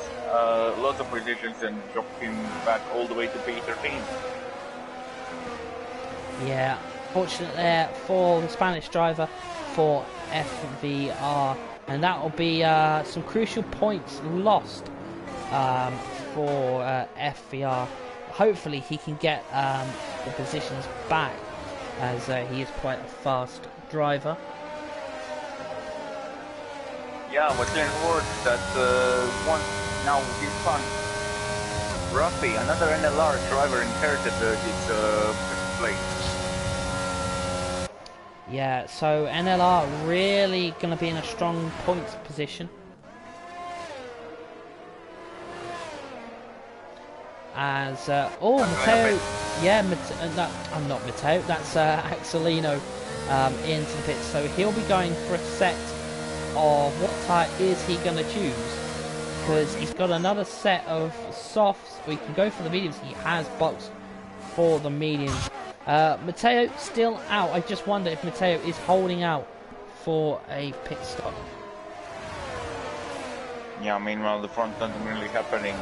lots of positions and dropped him back all the way to P13. Yeah, Fortunate there for the Spanish driver for FVR, and that will be some crucial points lost for FVR. Hopefully he can get the positions back, as he is quite a fast driver. Yeah, what's in word that once now this fun, Ruffy, another NLR driver, inherited his place. Yeah, so NLR really going to be in a strong points position. As Matteo, yeah, I'm not Matteo. That's Axelino into the pits. So he'll be going for a set of what tyre is he going to choose? Because he's got another set of softs. We can go for the mediums. He has boxed for the mediums. Matteo still out. I just wonder if Matteo is holding out for a pit stop. Yeah, meanwhile the front nothing really happening.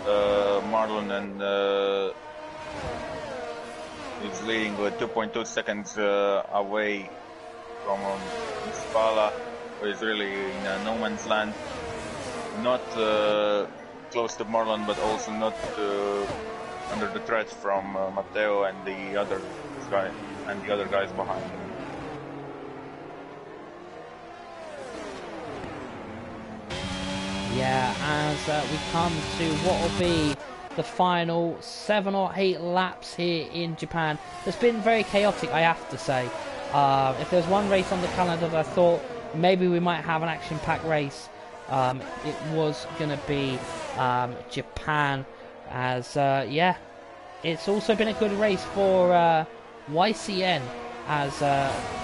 Marlon and is leading with 2.2 seconds away from Spala, who is really in no man's land. Not close to Marlon, but also not under the threat from Matteo and the other guys behind him. Yeah, as we come to what will be the final 7 or 8 laps here in Japan. It's been very chaotic, I have to say. If there's one race on the calendar that I thought maybe we might have an action-packed race, it was going to be Japan. As, yeah, it's also been a good race for YCN as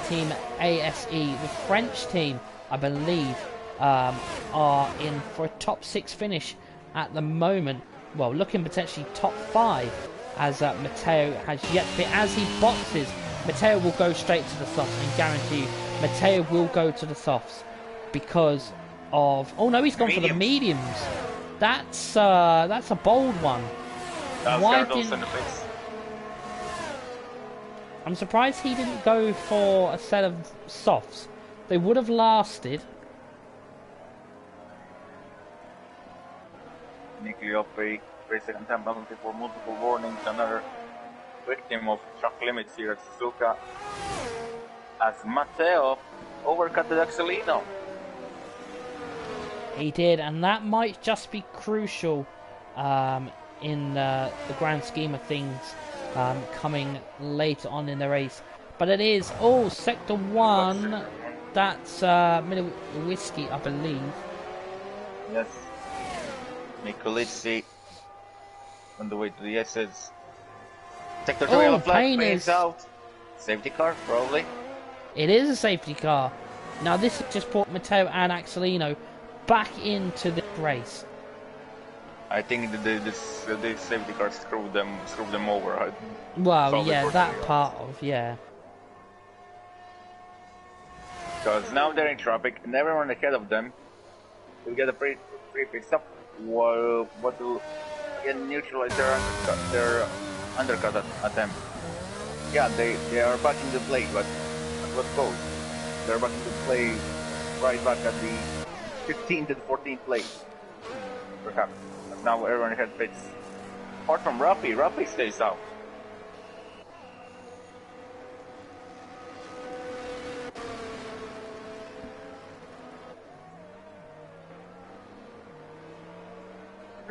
Team ASE, the French team, I believe. Are in for a top 6 finish at the moment. Well, looking potentially top 5, as Matteo has yet to be. As he boxes, Matteo will go straight to the softs, and guarantee you, Matteo will go to the softs because of. Oh no, he's gone for the mediums. That's a bold one. Why didn't? I'm surprised he didn't go for a set of softs. They would have lasted. Nikliopi, second time penalty for multiple warnings, another victim of track limits here at Suzuka. As Matteo overcut Axelino. He did, and that might just be crucial in the grand scheme of things coming later on in the race. But it is, Sector 1, that's Middle Whiskey, I believe. Yes. Nicolizzi on the way to the SS. Sector 2 yellow flag, Payne's out. Safety car, probably. It is a safety car. Now this has just brought Matteo and Axelino back into the race. I think this safety car screwed them over. Well, yeah, that part of, yeah. Because now they're in traffic, and everyone ahead of them will get a free pit stop. What will again neutralize their undercut attempt. Yeah, they are back in the play, but at what cost? They're back in the play right back at the 15th to the 14th place. Perhaps. But now everyone ahead pits. Apart from Ruffy stays out.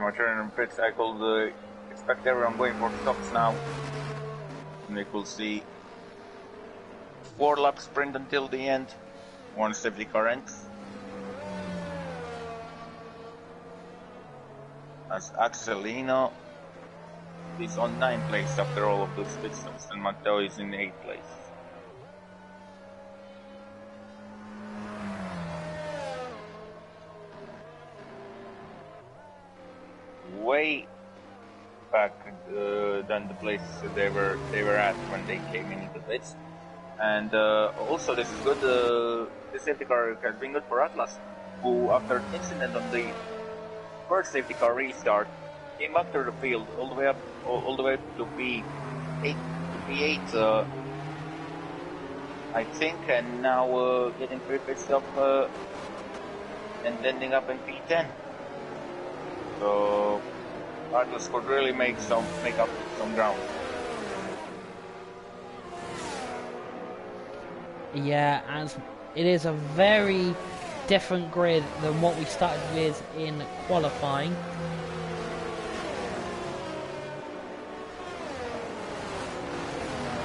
My turn in pits, I could expect everyone going for stops now. And we will see 4 lap sprint until the end. 1 safety car ends. As Axelino is on 9th place after all of those pit stops, and Matteo is in 8th place. Way back than the place they were at when they came into the pits, and also this is good. The safety car has been good for Atlas, who after an incident on the first safety car restart came up to the field all the way up to P8 I think, and now getting 3 pits up and ending up in P10. So Atlas could really make up some ground. Yeah, and it is a very different grid than what we started with in qualifying.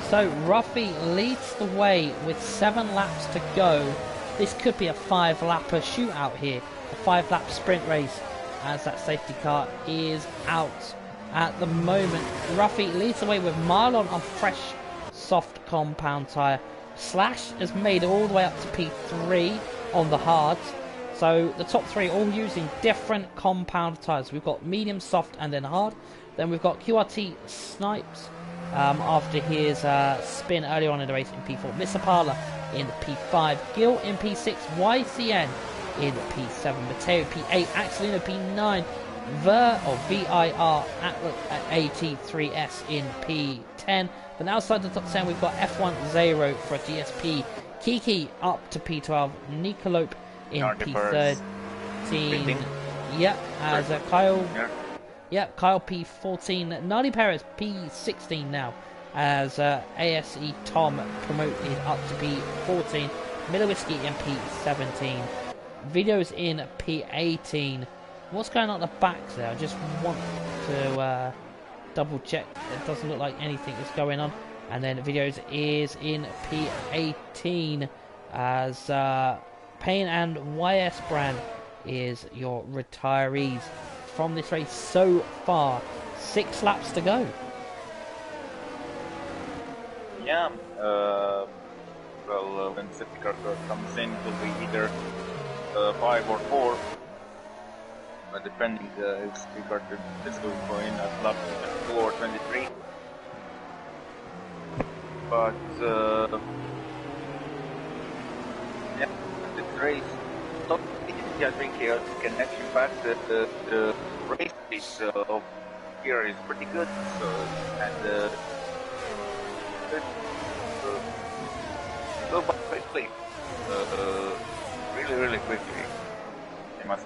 So Ruffy leads the way with 7 laps to go. This could be a 5-lapper shootout here, a 5-lap sprint race, as that safety car is out at the moment. Ruffy leads the way with Marlon on fresh soft compound tyre. Slash has made it all the way up to P3 on the hards. So the top 3 all using different compound tyres. We've got medium, soft and then hard. Then we've got QRT Snipes after his spin earlier on in the race in P4. Misapala in P5. Gil in P6. YCN in P7. Mateo P8. Axelino P9. VIR at AT3S in P10. But outside the top 10 we've got F10 for GSP. Kiki up to P12. Nicolope in P13. Yep, as Kyle. Yep, Kyle P14. Nadi Perez P16 now. As ASE Tom promoted up to P14. Milowiski in P17. Videos in P18. What's going on at the back there? I just want to double check. It doesn't look like anything is going on. And then videos is in P18 as Payne and YS Brand is your retirees from this race so far. 6 laps to go. Yeah. When safety car comes in, it will be either 5 or 4. Depending if safety car is going to go in at lap 22 or 23. But yeah, this race, I think chaotic and action packed. The race pace of here is pretty good. So and go by quickly, really quickly. They must.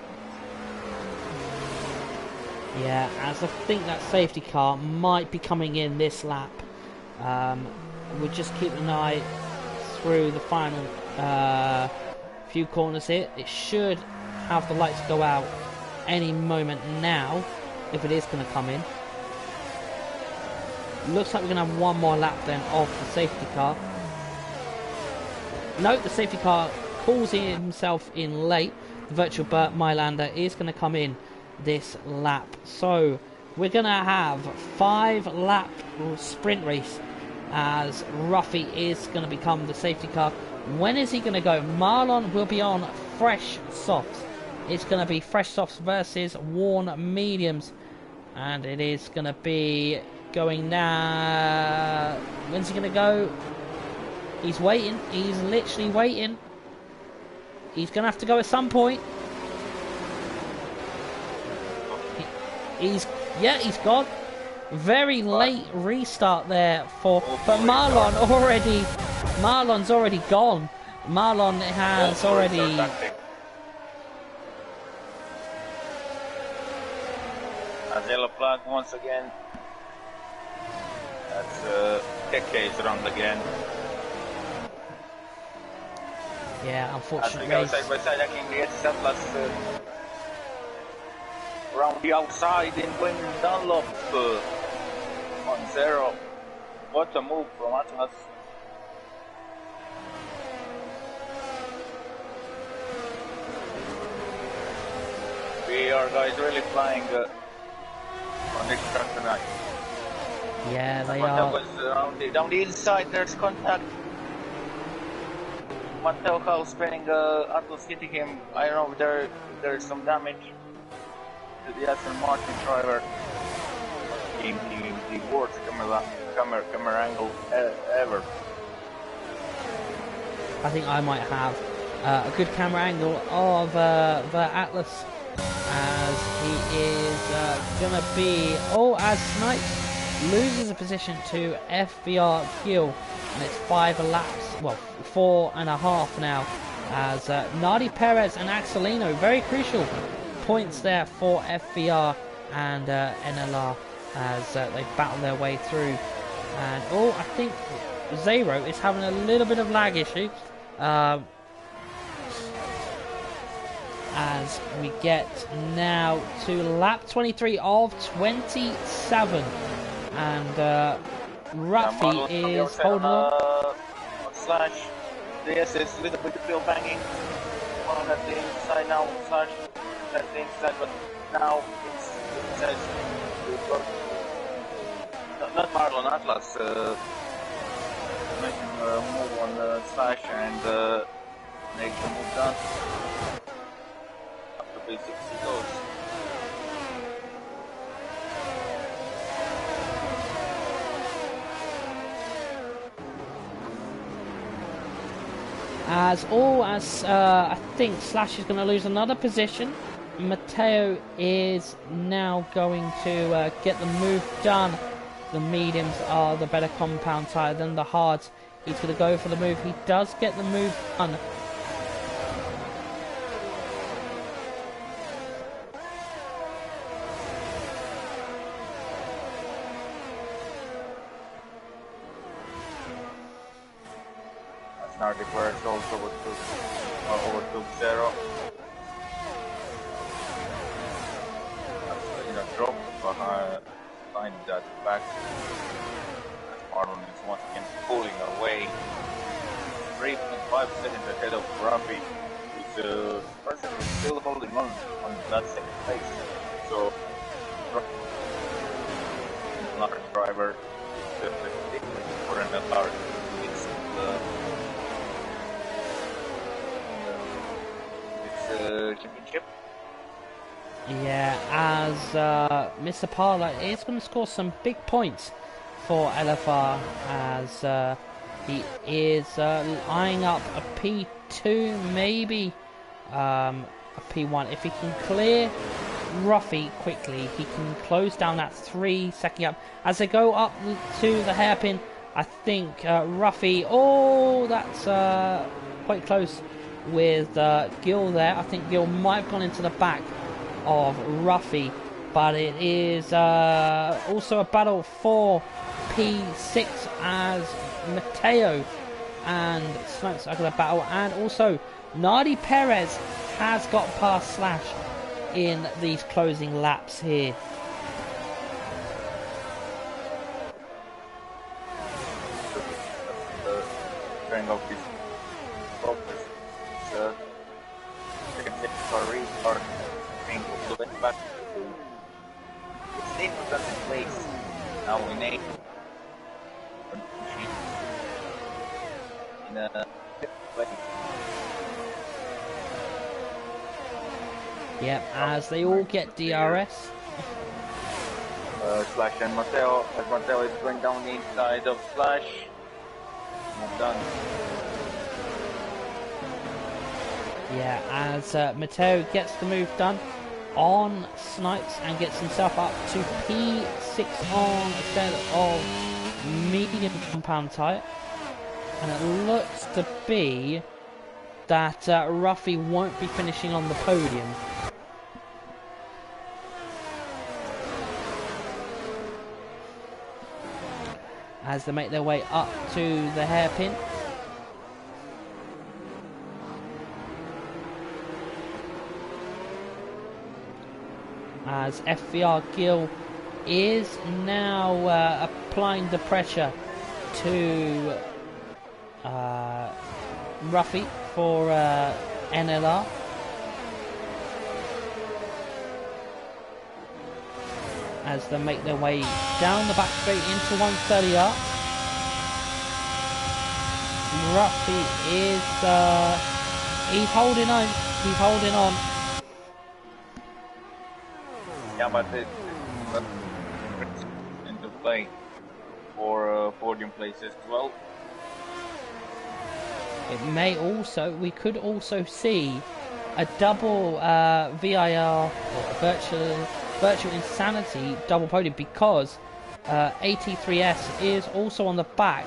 Yeah, as I think that safety car might be coming in this lap. We'll just keep an eye through the final few corners here. It should have the lights go out any moment now, if it is going to come in. Looks like we're going to have one more lap then of the safety car. Note the safety car calls himself in late. The virtual Burt Mylander is going to come in this lap. So we're going to have 5-lap sprint race as Ruffy is going to become the safety car. When is he going to go? Marlon will be on fresh softs. It's going to be fresh softs versus worn mediums, and it is going to be going now. When's he going to go? He's waiting. He's literally waiting. He's going to have to go at some point. He's gone. Very late restart there but Marlon's already gone. Marlon has already. A yellow flag once again. That's Keke is around again. Yeah, unfortunately. As we go side by side, I can get Atlas around the outside in Quinn Dunlop 1-0. What a move from Atlas. We are guys really flying on this track tonight. Yeah, they Mateo are. Was down the inside, there's contact. Mateo Hall spinning Atlas hitting him. I don't know if there's some damage to the Aston Martin driver. The worst camera angle ever. I think I might have a good camera angle of the Atlas as he is gonna be as Snipes loses a position to FVR Gill and it's 5 laps, well, 4.5 now, as Nardi Perez and Axelino, very crucial points there for FVR and NLR as they battle their way through. And I think Zero is having a little bit of lag issue as we get now to lap 23 of 27, and Ruffy is holding on. Slash, yes, it's a little bit still banging on at the inside now. Slash at the inside, but now it says not Marlon Atlas making a move on Slash and make the move done. Up to basics he goes. As I think Slash is going to lose another position. Matteo is now going to get the move done. The mediums are the better compound tire than the hards. He's going to go for the move. He does get the move done. Nardi Perez also overtook Zero. Drop behind that back. Marlon is once again pulling away. 3.5 seconds ahead of Ruffy, who's personally still holding on that second place. So, another driver for another. Championship. Yeah, as Mr. Parla is going to score some big points for LFR as he is eyeing up a P2, maybe a P1. If he can clear Ruffy quickly, he can close down that 3-second gap. As they go up to the hairpin, I think Ruffy, that's quite close with Gil there. I think Gil might have gone into the back of Ruffy, but it is also a battle for P6 as Matteo and Snipes are going to battle, and also Nardi Perez has got past Slash in these closing laps here. Turning off his focus. Second restart. Being all the way back to the same in place. Now we need in a place. Yep, as they all get DRS. Slash and Matteo, as Matteo is going down the inside of Slash. Move done. Yeah, as Matteo gets the move done on Snipes and gets himself up to P6 on a set of medium compound tyre. And it looks to be that Ruffy won't be finishing on the podium. As they make their way up to the hairpin. As FVR Gil is now applying the pressure to Ruffy for NLR. As they make their way down the back straight into 130R. Ruffy is he's holding on. He's holding on. Yeah, but it's into play for podium places as well. It may also, we could also see a double VIR or virtual insanity double podium, because AT3S is also on the back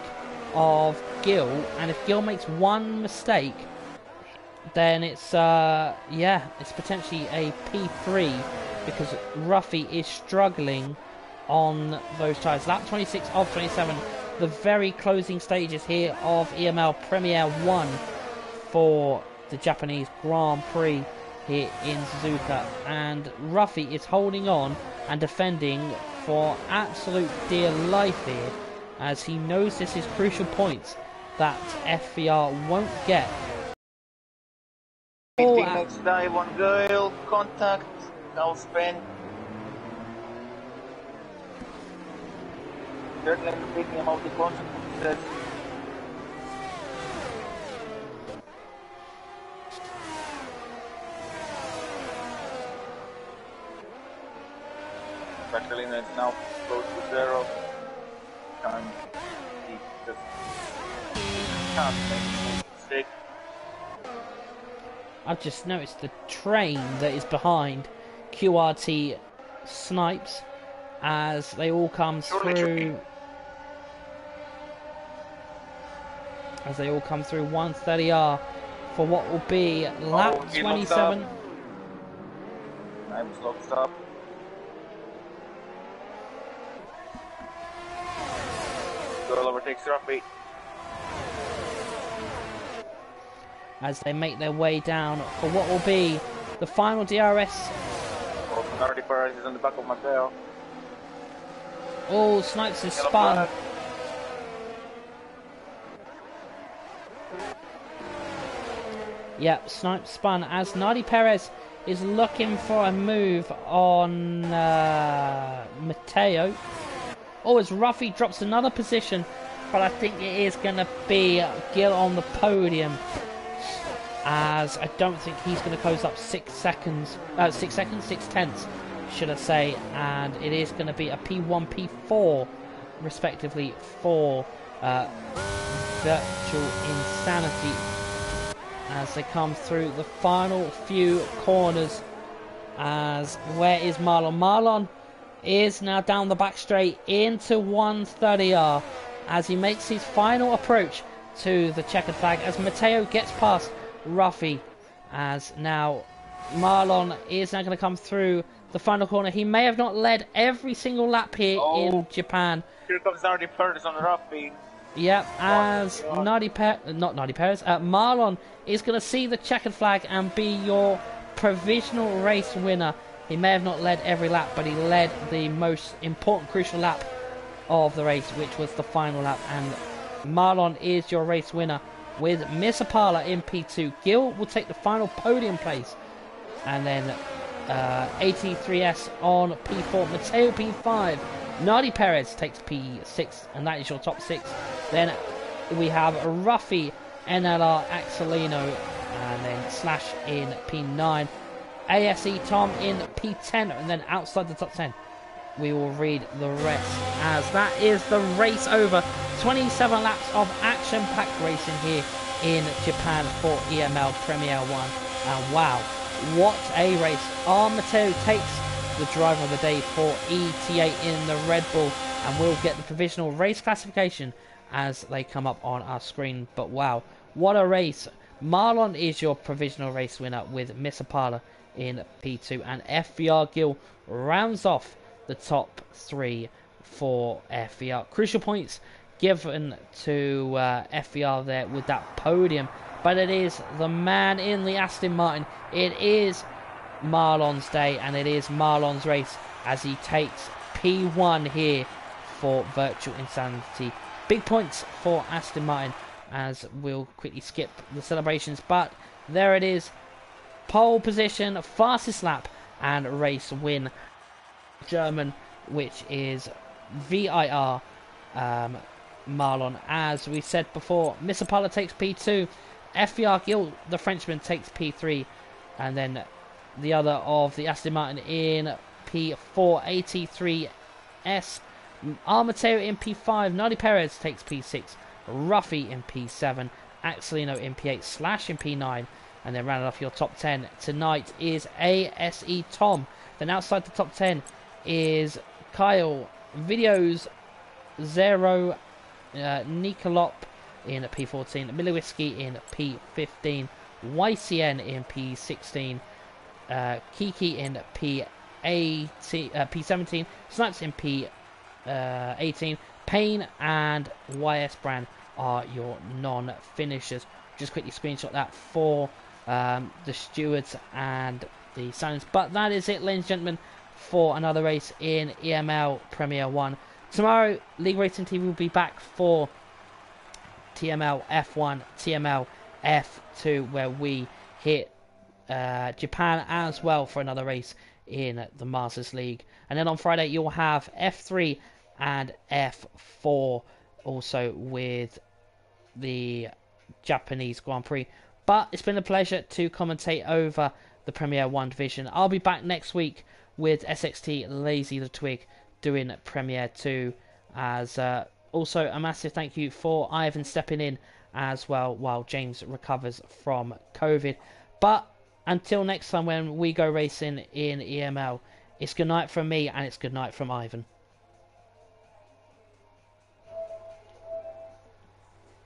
of Gil, and if Gil makes one mistake, then it's yeah, it's potentially a P3 because Ruffy is struggling on those tyres. Lap 26 of 27, the very closing stages here of EML Premier 1 for the Japanese Grand Prix here in Suzuka, and Ruffy is holding on and defending for absolute dear life here, as he knows this is crucial points that FVR won't get. Next dive on Gale, contact, now spin. Third lane picking him out the contact. Catalina is now close to 0. Time he just can't make a mistake. I've just noticed the train that is behind QRT Snipes as they all come through. As they all come through 130R for what will be lap 27. Time's locked up. Girl overtakes Ruffy. As they make their way down for what will be the final DRS. Oh, Nardi Perez is on the back of Mateo. Oh, Snipes is spun. Yep, Snipes spun as Nardi Perez is looking for a move on Mateo. Oh, as Ruffy drops another position, but I think it is going to be Gil on the podium, as I don't think he's going to close up 6 tenths, should I say, and it is going to be a P1, P4, respectively, for Virtual Insanity, as they come through the final few corners. As where is Marlon? Marlon is now down the back straight into 130R as he makes his final approach to the checkered flag, as Mateo gets past Ruffy, as now Marlon is now going to come through the final corner. He may have not led every single lap here in Japan. Here comes Nardi Perez on Ruffy. Yep, as Marlon is going to see the checkered flag and be your provisional race winner. He may have not led every lap, but he led the most important, crucial lap of the race, which was the final lap. And Marlon is your race winner with Miss Apala in P2. Gil will take the final podium place. And then 83S on P4. Mateo P5. Nardi Perez takes P6, and that is your top 6. Then we have Ruffy, NLR, Axelino, and then Slash in P9. ASE Tom in P10, and then outside the top 10 we will read the rest, as that is the race over. 27 laps of action-packed racing here in Japan for EML Premier 1, and wow, what a race. Mateo takes the driver of the day for ETA in the Red Bull, and we'll get the provisional race classification as they come up on our screen. But wow, what a race. Marlon is your provisional race winner with Miss Apala in P2, and FVR Gil rounds off the top 3 for FVR. Crucial points given to FVR there with that podium, but it is the man in the Aston Martin. It is Marlon's day, and it is Marlon's race as he takes P1 here for Virtual Insanity. Big points for Aston Martin, as we'll quickly skip the celebrations, but there it is. Pole position, fastest lap, and race win. German, which is VIR Marlon. As we said before, Miss Apollo takes P2, FVR Gil, the Frenchman, takes P3, and then the other of the Aston Martin in P4, AT3S. Mateo in P5, Nardi Perez takes P6, Ruffy in P7, Axelino in P8, Slash in P9, and then rounding off your top 10 tonight is ASE Tom. Then outside the top 10 is Kyle, Videos, Zero, Nikolop, in P14, Miliwiski in P15, YCN in P16, Kiki in P17, Snipes in P18, Payne and YS Brand are your non-finishers. Just quickly screenshot that for the stewards and the silence. But that is it, ladies and gentlemen, for another race in EML Premier 1. Tomorrow, League Racing TV will be back for TML F1, TML F2, where we hit Japan as well for another race in the Masters League. And then on Friday, you'll have F3 and F4 also with the Japanese Grand Prix. But it's been a pleasure to commentate over the Premier 1 division. I'll be back next week with SXT Lazy the Twig doing Premier 2. As also a massive thank you for Ivan stepping in as well while James recovers from COVID. But until next time when we go racing in EML, it's good night from me and it's good night from Ivan.